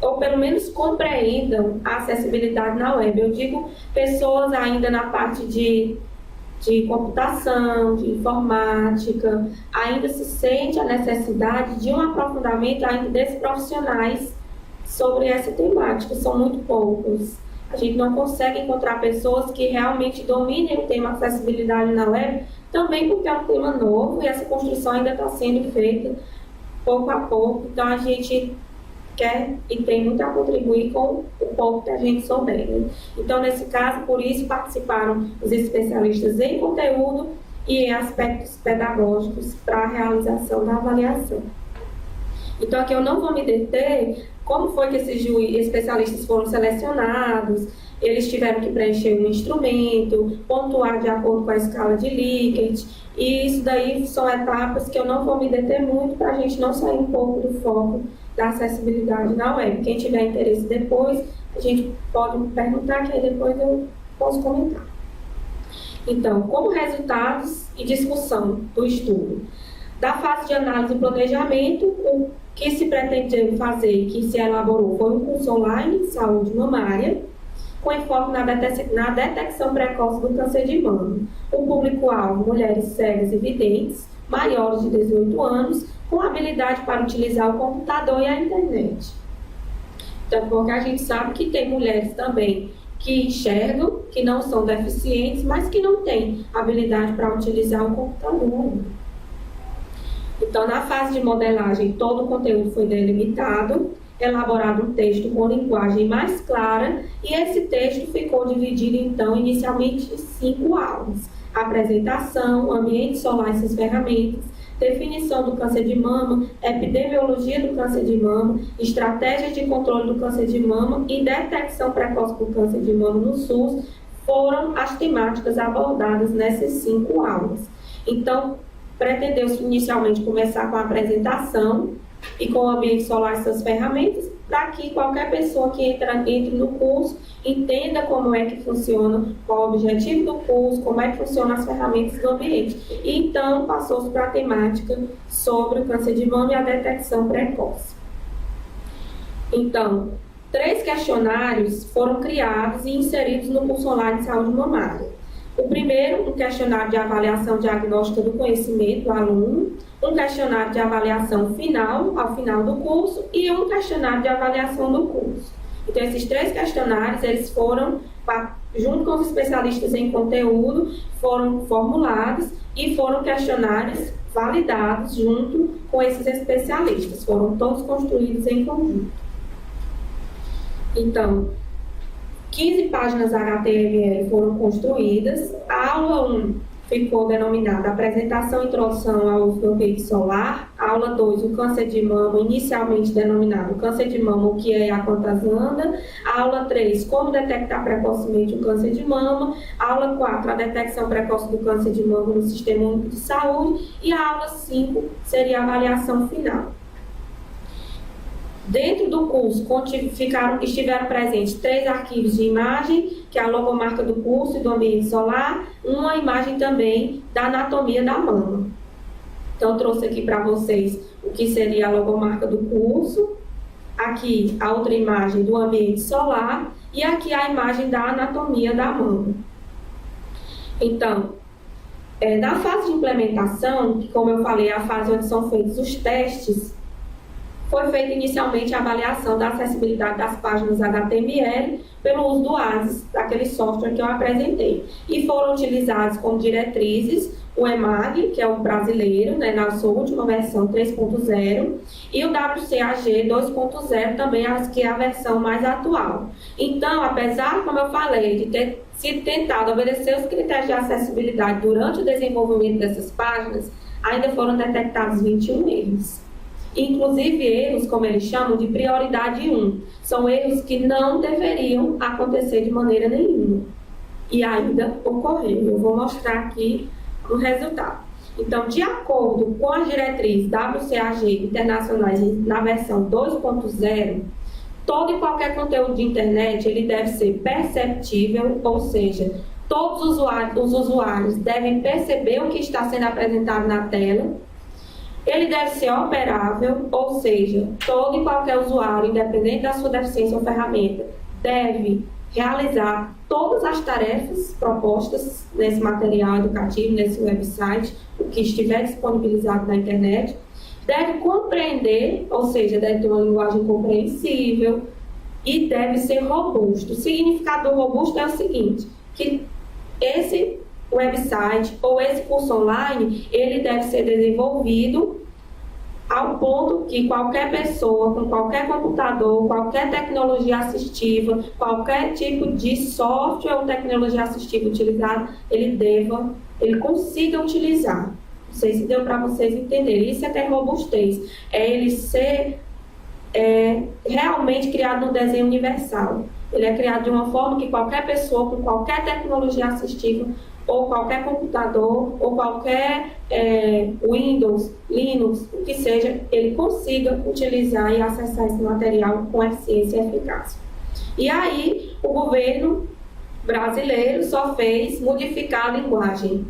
ou pelo menos compreendam a acessibilidade na web. Eu digo pessoas ainda na parte de computação, de informática, ainda se sente a necessidade de um aprofundamento ainda desses profissionais sobre essa temática. São muito poucos. A gente não consegue encontrar pessoas que realmente dominem o tema acessibilidade na web, também porque é um tema novo e essa construção ainda está sendo feita pouco a pouco. Então, a gente quer e tem muito a contribuir com o pouco que a gente souber, né? Então, nesse caso, por isso participaram os especialistas em conteúdo e em aspectos pedagógicos para a realização da avaliação. Então, aqui eu não vou me deter como foi que esses especialistas foram selecionados. Eles tiveram que preencher um instrumento, pontuar de acordo com a escala de Likert, e isso daí são etapas que eu não vou me deter muito para a gente não sair um pouco do foco da acessibilidade na web. Quem tiver interesse depois, a gente pode me perguntar, que aí depois eu posso comentar. Então, como resultados e discussão do estudo. Da fase de análise e planejamento, o que se pretende fazer e que se elaborou foi um curso online de saúde mamária, com enfoque na detecção precoce do câncer de mama. O público-alvo, mulheres cegas e videntes, maiores de 18 anos, com habilidade para utilizar o computador e a internet. Então, porque a gente sabe que tem mulheres também que enxergam, que não são deficientes, mas que não têm habilidade para utilizar o computador. Então, na fase de modelagem, todo o conteúdo foi delimitado, elaborado um texto com linguagem mais clara, e esse texto ficou dividido, então, inicialmente em 5 aulas: apresentação, ambiente solar e suas ferramentas, definição do câncer de mama, epidemiologia do câncer de mama, estratégias de controle do câncer de mama e detecção precoce do câncer de mama no SUS. Foram as temáticas abordadas nessas 5 aulas. Então, pretendeu-se inicialmente começar com a apresentação e com o ambiente solar e suas ferramentas, para que qualquer pessoa que entre no curso entenda como é que funciona, qual o objetivo do curso, como é que funcionam as ferramentas do ambiente. E então passou-se para a temática sobre o câncer de mama e a detecção precoce. Então, 3 questionários foram criados e inseridos no curso online de saúde mamária. O primeiro, um questionário de avaliação diagnóstica do conhecimento do aluno, um questionário de avaliação final, ao final do curso, e um questionário de avaliação do curso. Então, esses 3 questionários, eles foram, junto com os especialistas em conteúdo, foram formulados e foram questionários validados junto com esses especialistas. Foram todos construídos em conjunto. Então, 15 páginas HTML foram construídas. A aula 1 ficou denominada Apresentação e Introdução ao uso do ambiente solar. A aula 2, o câncer de mama, inicialmente denominado Câncer de mama, o que é e a quantas anda. A aula 3, Como detectar precocemente o câncer de mama. A aula 4, a detecção precoce do câncer de mama no Sistema Único de Saúde. E a aula 5 seria a avaliação final. Dentro do curso estiveram presentes 3 arquivos de imagem, que é a logomarca do curso e do ambiente solar, uma imagem também da anatomia da mama. Então, eu trouxe aqui para vocês o que seria a logomarca do curso, aqui a outra imagem do ambiente solar e aqui a imagem da anatomia da mama. Então, na fase de implementação, que, como eu falei, é a fase onde são feitos os testes, foi feita inicialmente a avaliação da acessibilidade das páginas HTML pelo uso do ASIS, daquele software que eu apresentei. E foram utilizados como diretrizes o EMAG, que é o brasileiro, né, na sua última versão 3.0, e o WCAG 2.0 também, que é a versão mais atual. Então, apesar, como eu falei, de ter sido tentado obedecer os critérios de acessibilidade durante o desenvolvimento dessas páginas, ainda foram detectados 21 erros. Inclusive erros, como eles chamam, de prioridade 1. São erros que não deveriam acontecer de maneira nenhuma. E ainda ocorreram. Eu vou mostrar aqui o resultado. Então, de acordo com as diretrizes WCAG internacionais na versão 2.0, todo e qualquer conteúdo de internet ele deve ser perceptível, ou seja, Todos os usuários devem perceber o que está sendo apresentado na tela. Ele deve ser operável, ou seja, todo e qualquer usuário, independente da sua deficiência ou ferramenta, deve realizar todas as tarefas propostas nesse material educativo, nesse website, o que estiver disponibilizado na internet. Deve compreender, ou seja, deve ter uma linguagem compreensível e deve ser robusto. O significado do robusto é o seguinte, que esse website ou esse curso online, ele deve ser desenvolvido ao ponto que qualquer pessoa, com qualquer computador, qualquer tecnologia assistiva, qualquer tipo de software ou tecnologia assistiva utilizada, ele consiga utilizar. Não sei se deu para vocês entenderem. Isso é ter robustez. É ele ser realmente criado no desenho universal. Ele é criado de uma forma que qualquer pessoa, com qualquer tecnologia assistiva, ou qualquer computador, ou qualquer Windows, Linux, o que seja, ele consiga utilizar e acessar esse material com eficiência e eficácia. E aí, o governo brasileiro só fez modificar a linguagem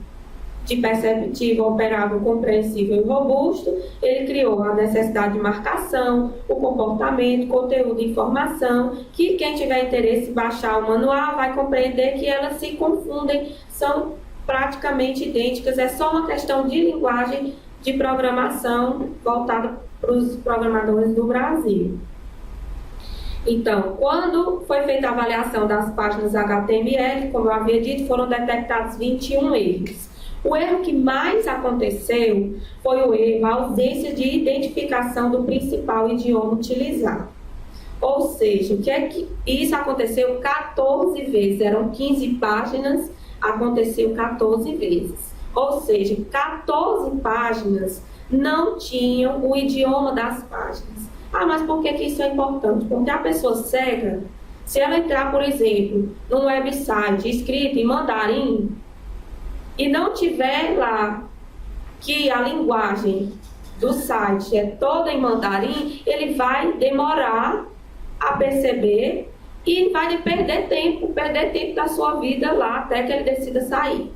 de perceptível, operável, compreensível e robusto. Ele criou a necessidade de marcação, o comportamento, conteúdo e informação, que quem tiver interesse em baixar o manual vai compreender que elas se confundem, são praticamente idênticas, é só uma questão de linguagem de programação voltada para os programadores do Brasil. Então, quando foi feita a avaliação das páginas HTML, como eu havia dito, foram detectados 21 erros. O erro que mais aconteceu foi o erro, a ausência de identificação do principal idioma utilizado. Ou seja, o que é que isso aconteceu 14 vezes, eram 15 páginas, aconteceu 14 vezes. Ou seja, 14 páginas não tinham o idioma das páginas. Ah, mas por que isso é importante? Porque a pessoa cega, se ela entrar, por exemplo, num website escrito em mandarim, e não tiver lá que a linguagem do site é toda em mandarim, ele vai demorar a perceber e vai perder tempo da sua vida lá até que ele decida sair.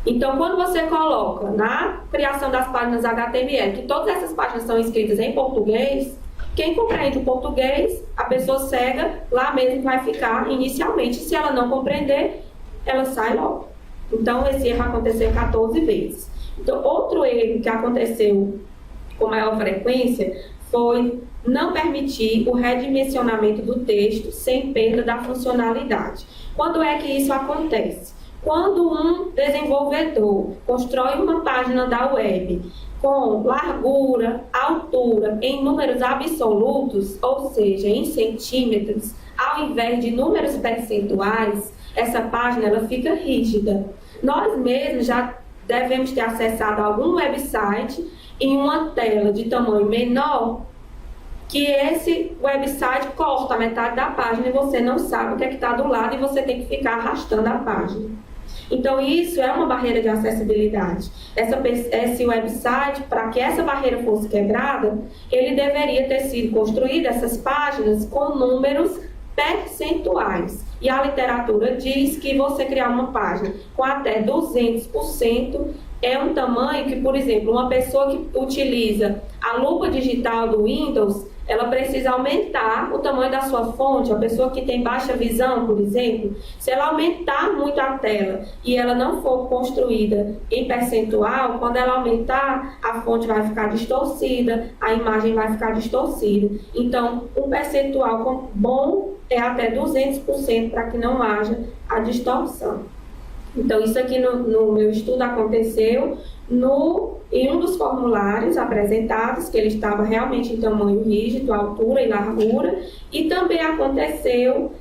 Então, quando você coloca na criação das páginas HTML que todas essas páginas são escritas em português, quem compreende o português, a pessoa cega, lá mesmo vai ficar inicialmente. Se ela não compreender, ela sai logo. Então, esse erro aconteceu 14 vezes. Então, outro erro que aconteceu com maior frequência foi não permitir o redimensionamento do texto sem perda da funcionalidade. Quando é que isso acontece? Quando um desenvolvedor constrói uma página da web com largura, altura, em números absolutos, ou seja, em centímetros, ao invés de números percentuais, essa página ela fica rígida. Nós mesmos já devemos ter acessado algum website em uma tela de tamanho menor, que esse website corta a metade da página e você não sabe o que é que está do lado e você tem que ficar arrastando a página. Então, isso é uma barreira de acessibilidade. Esse website, para que essa barreira fosse quebrada, ele deveria ter sido construído, essas páginas, com números percentuais. E a literatura diz que você criar uma página com até 200% é um tamanho que, por exemplo, uma pessoa que utiliza a lupa digital do Windows, ela precisa aumentar o tamanho da sua fonte. A pessoa que tem baixa visão, por exemplo, se ela aumentar muito a tela e ela não for construída em percentual, quando ela aumentar, a fonte vai ficar distorcida, a imagem vai ficar distorcida. Então, um percentual bom é até 200% para que não haja a distorção. Então, isso aqui no meu estudo aconteceu em um dos formulários apresentados, que ele estava realmente em tamanho rígido, altura e largura, e também aconteceu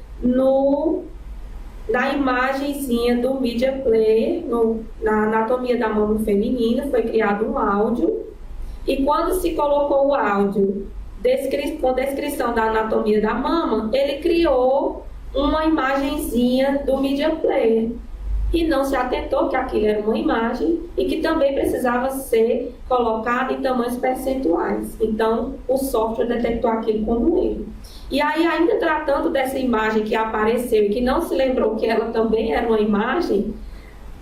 na imagenzinha do Media Player, na anatomia da mama feminina, foi criado um áudio, e quando se colocou o áudio com descrição da anatomia da mama, ele criou uma imagenzinha do Media Player. e não se atentou que aquilo era uma imagem e que também precisava ser colocado em tamanhos percentuais. Então, o software detectou aquilo como um erro. E aí, ainda tratando dessa imagem que apareceu e que não se lembrou que ela também era uma imagem,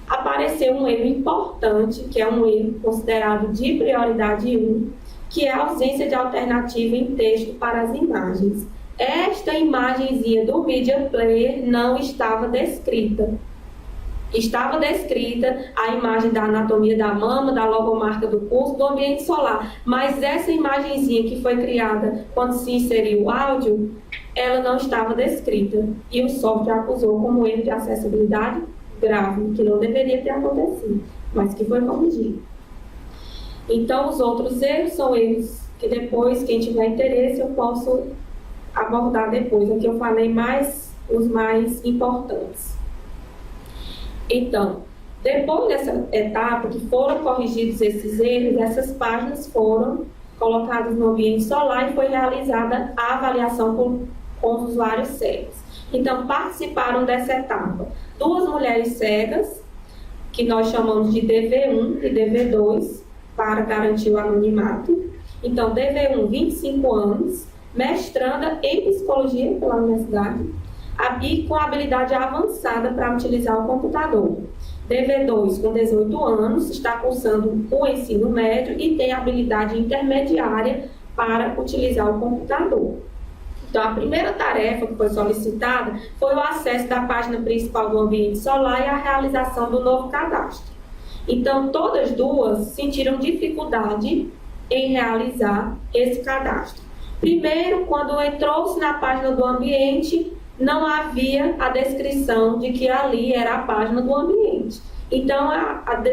apareceu um erro importante, que é um erro considerado de prioridade 1, que é a ausência de alternativa em texto para as imagens. Esta imagenzinha do Media Player não estava descrita. Estava descrita a imagem da anatomia da mama, da logomarca do curso, do ambiente solar. Mas essa imagenzinha que foi criada quando se inseriu o áudio, ela não estava descrita. E o software acusou como erro de acessibilidade grave, que não deveria ter acontecido, mas que foi corrigido. Então, os outros erros são erros que depois, quem tiver interesse, eu posso abordar depois. Aqui eu falei mais os mais importantes. Então, depois dessa etapa que foram corrigidos esses erros, essas páginas foram colocadas no ambiente solar e foi realizada a avaliação com os usuários cegos. Então, participaram dessa etapa 2 mulheres cegas, que nós chamamos de DV1 e DV2, para garantir o anonimato. Então, DV1, 25 anos, mestranda em psicologia pela universidade, e com habilidade avançada para utilizar o computador. DV2, com 18 anos, está cursando o ensino médio e tem habilidade intermediária para utilizar o computador. Então, a primeira tarefa que foi solicitada foi o acesso da página principal do ambiente solar e a realização do novo cadastro. Então, todas duas sentiram dificuldade em realizar esse cadastro. Primeiro, quando entrou-se na página do ambiente, não havia a descrição de que ali era a página do ambiente. Então,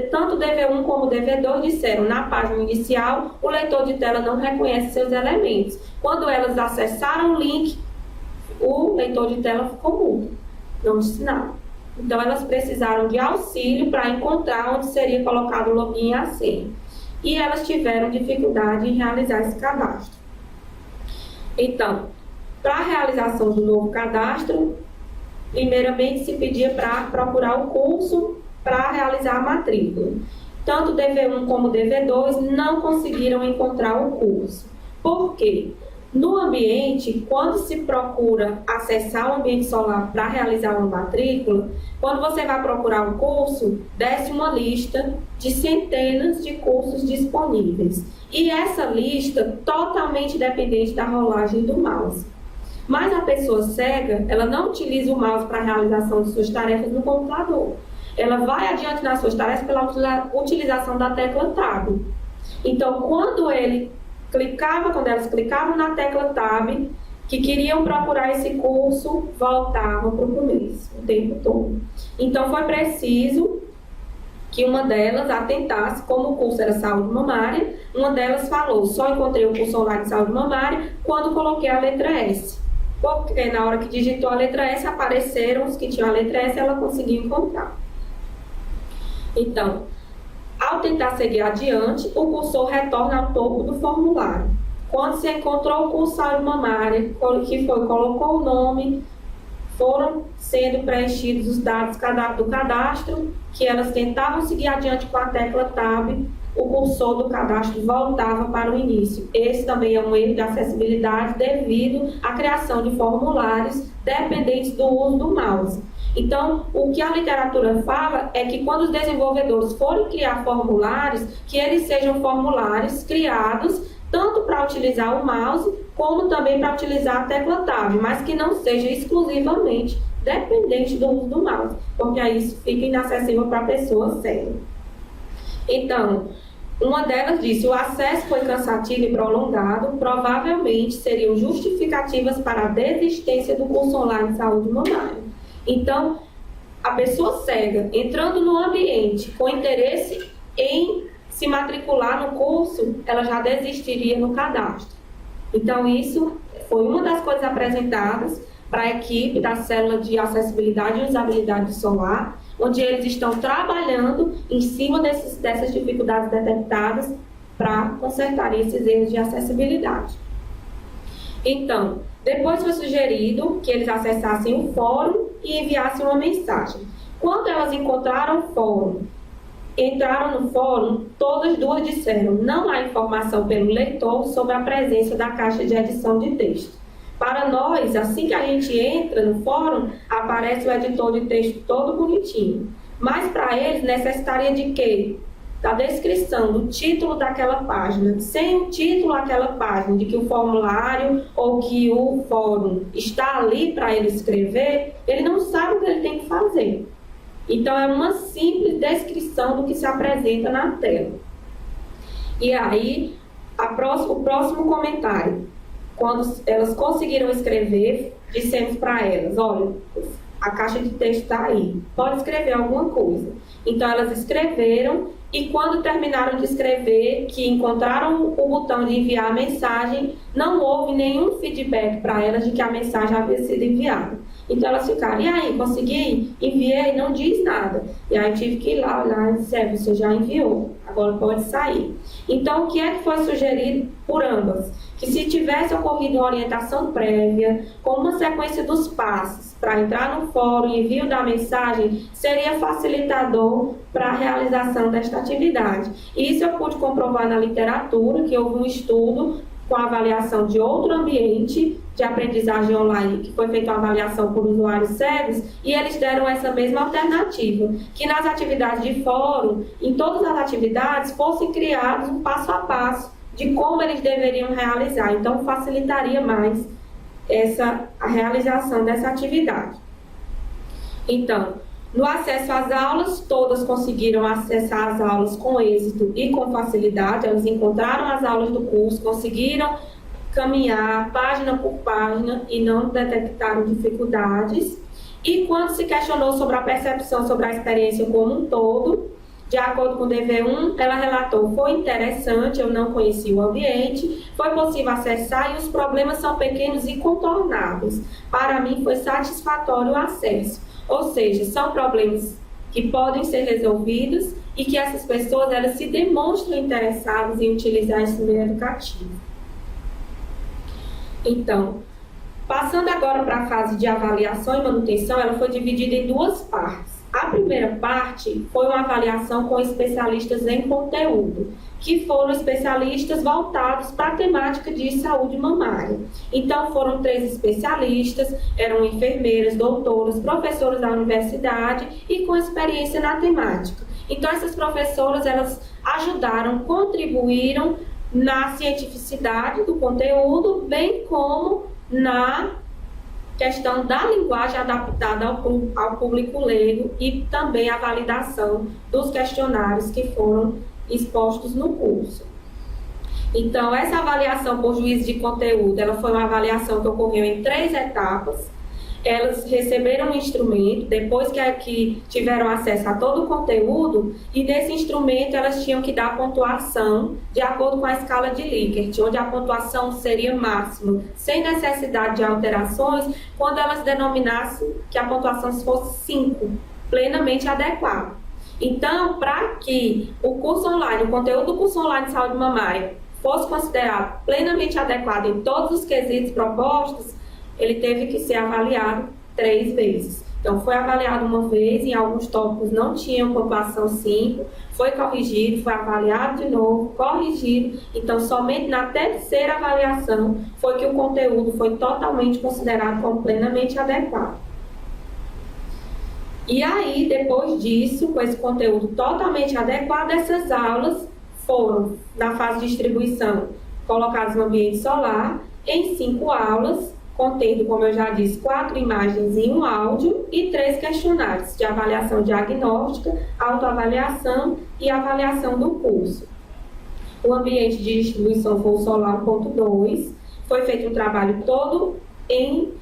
tanto o DV1 como o DV2 disseram, na página inicial, o leitor de tela não reconhece seus elementos. Quando elas acessaram o link, o leitor de tela ficou mudo, não disse nada. Então, elas precisaram de auxílio para encontrar onde seria colocado o login e a senha. E elas tiveram dificuldade em realizar esse cadastro. Então, para a realização do novo cadastro, primeiramente se pedia para procurar o curso para realizar a matrícula. Tanto o DV1 como o DV2 não conseguiram encontrar o curso. Por quê? No ambiente, quando se procura acessar o ambiente solar para realizar uma matrícula, quando você vai procurar um curso, desce uma lista de centenas de cursos disponíveis. E essa lista totalmente dependente da rolagem do mouse. Mas a pessoa cega, ela não utiliza o mouse para a realização de suas tarefas no computador. Ela vai adiante nas suas tarefas pela utilização da tecla Tab. Então, quando elas clicavam na tecla Tab, que queriam procurar esse curso, voltavam para o começo, o tempo todo. Então, foi preciso que uma delas atentasse, como o curso era saúde mamária, uma delas falou, só encontrei o curso online de saúde mamária quando coloquei a letra S. Porque na hora que digitou a letra S, apareceram os que tinham a letra S e ela conseguiu encontrar. Então, ao tentar seguir adiante, o cursor retorna ao topo do formulário. Quando se encontrou o curso saúde mamária, colocou o nome, foram sendo preenchidos os dados do cadastro, que elas tentavam seguir adiante com a tecla Tab, o cursor do cadastro voltava para o início. Esse também é um erro de acessibilidade devido à criação de formulários dependentes do uso do mouse. Então, o que a literatura fala é que quando os desenvolvedores forem criar formulários, que eles sejam formulários criados tanto para utilizar o mouse, como também para utilizar a tecla Tab, mas que não seja exclusivamente dependente do uso do mouse, porque aí isso fica inacessível para a pessoa cega. Então, uma delas disse, o acesso foi cansativo e prolongado, provavelmente seriam justificativas para a desistência do curso online de saúde mamária. Então, a pessoa cega, entrando no ambiente com interesse em se matricular no curso, ela já desistiria no cadastro. Então, isso foi uma das coisas apresentadas para a equipe da célula de acessibilidade e usabilidade do Solar, onde eles estão trabalhando em cima dessas dificuldades detectadas para consertar esses erros de acessibilidade. Então, depois foi sugerido que eles acessassem o fórum e enviassem uma mensagem. Quando elas encontraram o fórum, entraram no fórum, todas duas disseram: não há informação pelo leitor sobre a presença da caixa de edição de texto. Para nós, assim que a gente entra no fórum, aparece o editor de texto todo bonitinho. Mas para eles necessitaria de quê? Da descrição do título daquela página. Sem o título daquela página, de que o formulário ou que o fórum está ali para ele escrever, ele não sabe o que ele tem que fazer. Então, é uma simples descrição do que se apresenta na tela. E aí, o próximo comentário. Quando elas conseguiram escrever, dissemos para elas: olha, a caixa de texto está aí, pode escrever alguma coisa. Então, elas escreveram e quando terminaram de escrever, que encontraram o botão de enviar a mensagem, não houve nenhum feedback para elas de que a mensagem havia sido enviada. Então, elas ficaram: e aí, consegui? Enviei? Não diz nada. E aí, tive que ir lá olhar e dizer: você já enviou, agora pode sair. Então, o que é que foi sugerido por ambas? Que se tivesse ocorrido uma orientação prévia, com uma sequência dos passos para entrar no fórum e envio da mensagem, seria facilitador para a realização desta atividade. Isso eu pude comprovar na literatura, que houve um estudo com a avaliação de outro ambiente de aprendizagem online, que foi feita uma avaliação por usuários cegos, e eles deram essa mesma alternativa, que nas atividades de fórum, em todas as atividades, fossem criados um passo a passo de como eles deveriam realizar. Então, facilitaria mais a realização dessa atividade. Então, no acesso às aulas, todas conseguiram acessar as aulas com êxito e com facilidade. Elas encontraram as aulas do curso, conseguiram caminhar página por página e não detectaram dificuldades. E quando se questionou sobre a percepção sobre a experiência como um todo, de acordo com o DV1, ela relatou: foi interessante, eu não conhecia o ambiente, foi possível acessar e os problemas são pequenos e contornáveis. Para mim foi satisfatório o acesso. Ou seja, são problemas que podem ser resolvidos e que essas pessoas elas se demonstram interessadas em utilizar esse meio educativo. Então, passando agora para a fase de avaliação e manutenção, ela foi dividida em duas partes. A primeira parte foi uma avaliação com especialistas em conteúdo, que foram especialistas voltados para a temática de saúde mamária. Então, foram 3 especialistas, eram enfermeiras, doutoras, professoras da universidade e com experiência na temática. Então, essas professoras, elas ajudaram, contribuíram na cientificidade do conteúdo, bem como na questão da linguagem adaptada ao público leigo e também a validação dos questionários que foram expostos no curso. Então, essa avaliação por juízo de conteúdo, ela foi uma avaliação que ocorreu em 3 etapas. Elas receberam um instrumento, depois que tiveram acesso a todo o conteúdo, e nesse instrumento elas tinham que dar pontuação de acordo com a escala de Likert, onde a pontuação seria máxima, sem necessidade de alterações, quando elas denominassem que a pontuação fosse 5, plenamente adequada. Então, para que o curso online, o conteúdo do curso online de saúde mamária fosse considerado plenamente adequado em todos os quesitos propostos, ele teve que ser avaliado 3 vezes. Então, foi avaliado uma vez, em alguns tópicos não tinham pontuação 5, foi corrigido, foi avaliado de novo, corrigido. Então, somente na terceira avaliação foi que o conteúdo foi totalmente considerado como plenamente adequado. E aí, depois disso, com esse conteúdo totalmente adequado, essas aulas foram, na fase de distribuição, colocadas no ambiente solar, em 5 aulas, contendo, como eu já disse, 4 imagens e 1 áudio e 3 questionários de avaliação diagnóstica, autoavaliação e avaliação do curso. O ambiente de distribuição foi o Solar 1.2, foi feito um trabalho todo em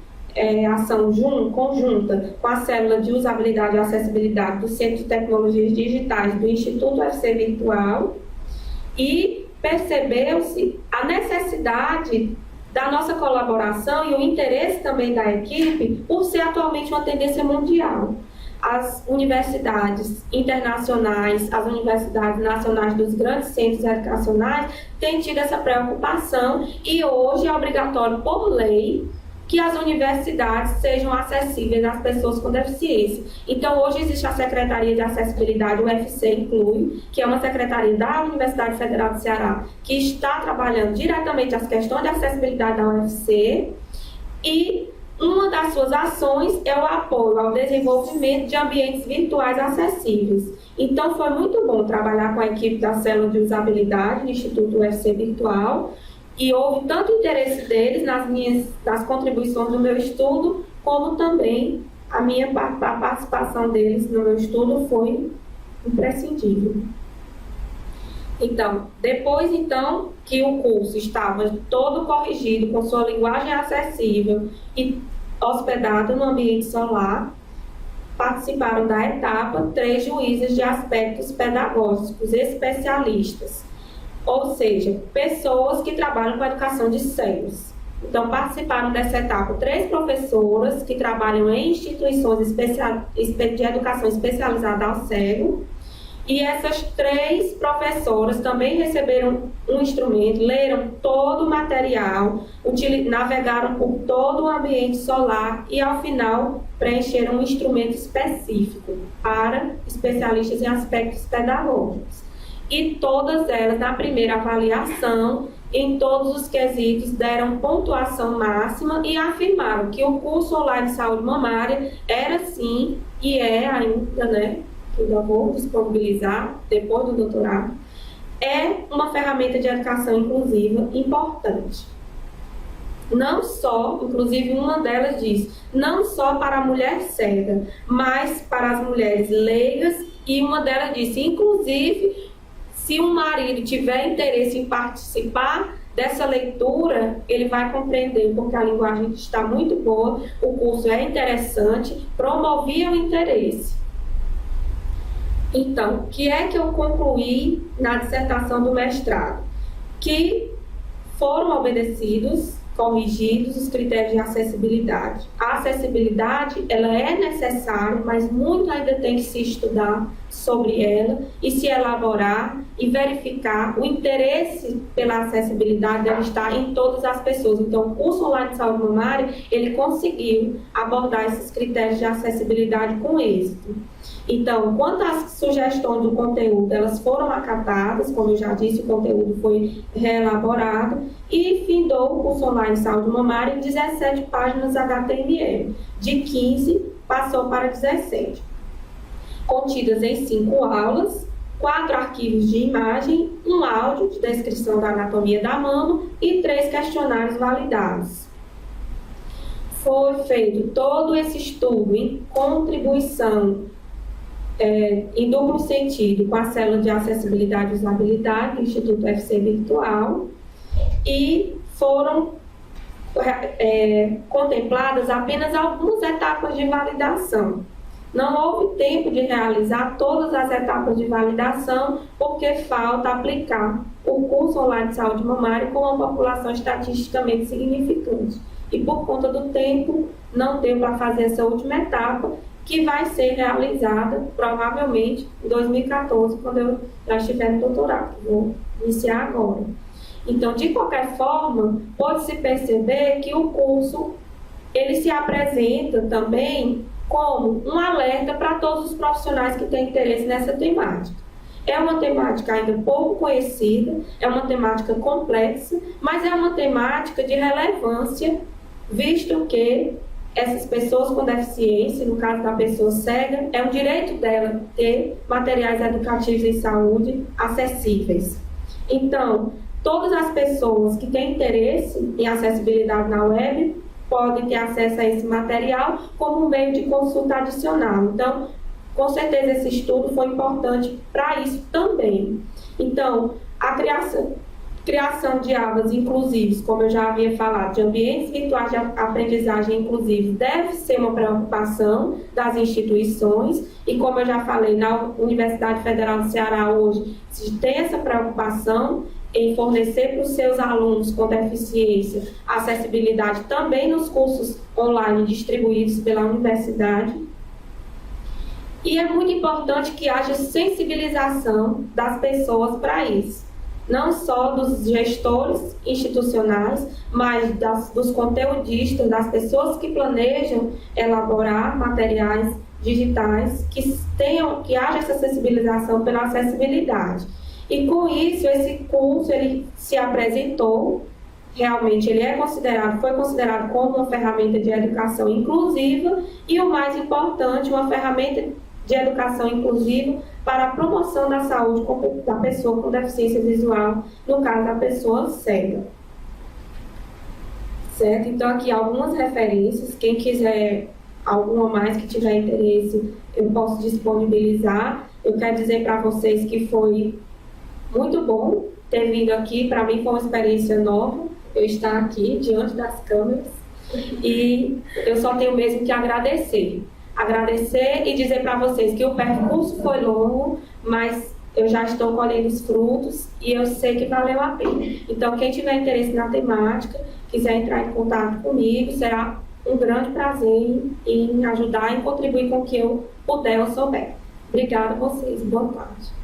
ação conjunta com a célula de usabilidade e acessibilidade do Centro de Tecnologias Digitais do Instituto UFC Virtual e percebeu-se a necessidade da nossa colaboração e o interesse também da equipe por ser atualmente uma tendência mundial. As universidades internacionais, as universidades nacionais dos grandes centros educacionais têm tido essa preocupação e hoje é obrigatório por lei que as universidades sejam acessíveis às pessoas com deficiência. Então, hoje existe a Secretaria de Acessibilidade, o UFC inclui, que é uma secretaria da Universidade Federal do Ceará, que está trabalhando diretamente as questões de acessibilidade da UFC, e uma das suas ações é o apoio ao desenvolvimento de ambientes virtuais acessíveis. Então, foi muito bom trabalhar com a equipe da Célula de Usabilidade do Instituto UFC Virtual, e houve tanto interesse deles nas contribuições do meu estudo, como também a participação deles no meu estudo foi imprescindível. Então, depois que o curso estava todo corrigido, com sua linguagem acessível e hospedado no ambiente solar, participaram da etapa 3 juízes de aspectos pedagógicos especialistas, ou seja, pessoas que trabalham com a educação de cegos. Então, participaram dessa etapa 3 professoras que trabalham em instituições de educação especializada ao cego, e essas 3 professoras também receberam um instrumento, leram todo o material, navegaram por todo o ambiente solar e, ao final, preencheram um instrumento específico para especialistas em aspectos pedagógicos. E todas elas, na primeira avaliação, em todos os quesitos, deram pontuação máxima e afirmaram que o curso online de saúde mamária era sim, e é ainda, que eu vou disponibilizar depois do doutorado, é uma ferramenta de educação inclusiva importante. Não só, inclusive uma delas diz, não só para a mulher cega, mas para as mulheres leigas, e uma delas disse, inclusive, se um marido tiver interesse em participar dessa leitura, ele vai compreender, porque a linguagem está muito boa, o curso é interessante, promovia o interesse. Então, o que é que eu concluí na dissertação do mestrado? Que foram obedecidos, corrigidos os critérios de acessibilidade. A acessibilidade, ela é necessária, mas muito ainda tem que se estudar sobre ela e se elaborar e verificar. O interesse pela acessibilidade deve estar em todas as pessoas. Então, o curso online de saúde mamária, ele conseguiu abordar esses critérios de acessibilidade com êxito. Então, quanto às sugestões do conteúdo, elas foram acatadas, como eu já disse, o conteúdo foi reelaborado e findou o curso online de saúde mamária em 17 páginas HTML. De 15, passou para 17. Contidas em 5 aulas, 4 arquivos de imagem, um áudio de descrição da anatomia da mama e 3 questionários validados. Foi feito todo esse estudo em contribuição em duplo sentido com a Célula de Acessibilidade e Usabilidade do Instituto UFC Virtual, e foram contempladas apenas algumas etapas de validação. Não houve tempo de realizar todas as etapas de validação, porque falta aplicar o curso online de saúde mamária com uma população estatisticamente significante. E por conta do tempo, não deu para fazer essa última etapa, que vai ser realizada provavelmente em 2014, quando eu já estiver no doutorado, que vou iniciar agora. Então, de qualquer forma, pode-se perceber que o curso ele se apresenta também como um alerta para todos os profissionais que têm interesse nessa temática. É uma temática ainda pouco conhecida, é uma temática complexa, mas é uma temática de relevância, visto que essas pessoas com deficiência, no caso da pessoa cega, é um direito dela ter materiais educativos em saúde acessíveis. Então, todas as pessoas que têm interesse em acessibilidade na web podem ter acesso a esse material como meio de consulta adicional. Então, com certeza esse estudo foi importante para isso também. Então, a criação de abas inclusivas, como eu já havia falado, de ambientes virtuais de aprendizagem inclusiva, deve ser uma preocupação das instituições, e como eu já falei, na Universidade Federal do Ceará hoje, se tem essa preocupação em fornecer para os seus alunos com deficiência acessibilidade também nos cursos online distribuídos pela universidade. E é muito importante que haja sensibilização das pessoas para isso. não só dos gestores institucionais, mas dos conteudistas, das pessoas que planejam elaborar materiais digitais que haja essa sensibilização pela acessibilidade. E com isso, esse curso ele se apresentou, realmente ele foi considerado como uma ferramenta de educação inclusiva e, o mais importante, uma ferramenta de educação inclusiva para a promoção da saúde da pessoa com deficiência visual, no caso da pessoa cega. Certo? Então, aqui algumas referências, quem quiser alguma mais que tiver interesse, eu posso disponibilizar. Eu quero dizer para vocês que foi muito bom ter vindo aqui, para mim foi uma experiência nova, eu estar aqui diante das câmeras, e eu só tenho mesmo que agradecer e dizer para vocês que o percurso foi longo, mas eu já estou colhendo os frutos e eu sei que valeu a pena. Então, quem tiver interesse na temática, quiser entrar em contato comigo, será um grande prazer em ajudar e contribuir com o que eu puder ou souber. Obrigada a vocês. Boa tarde.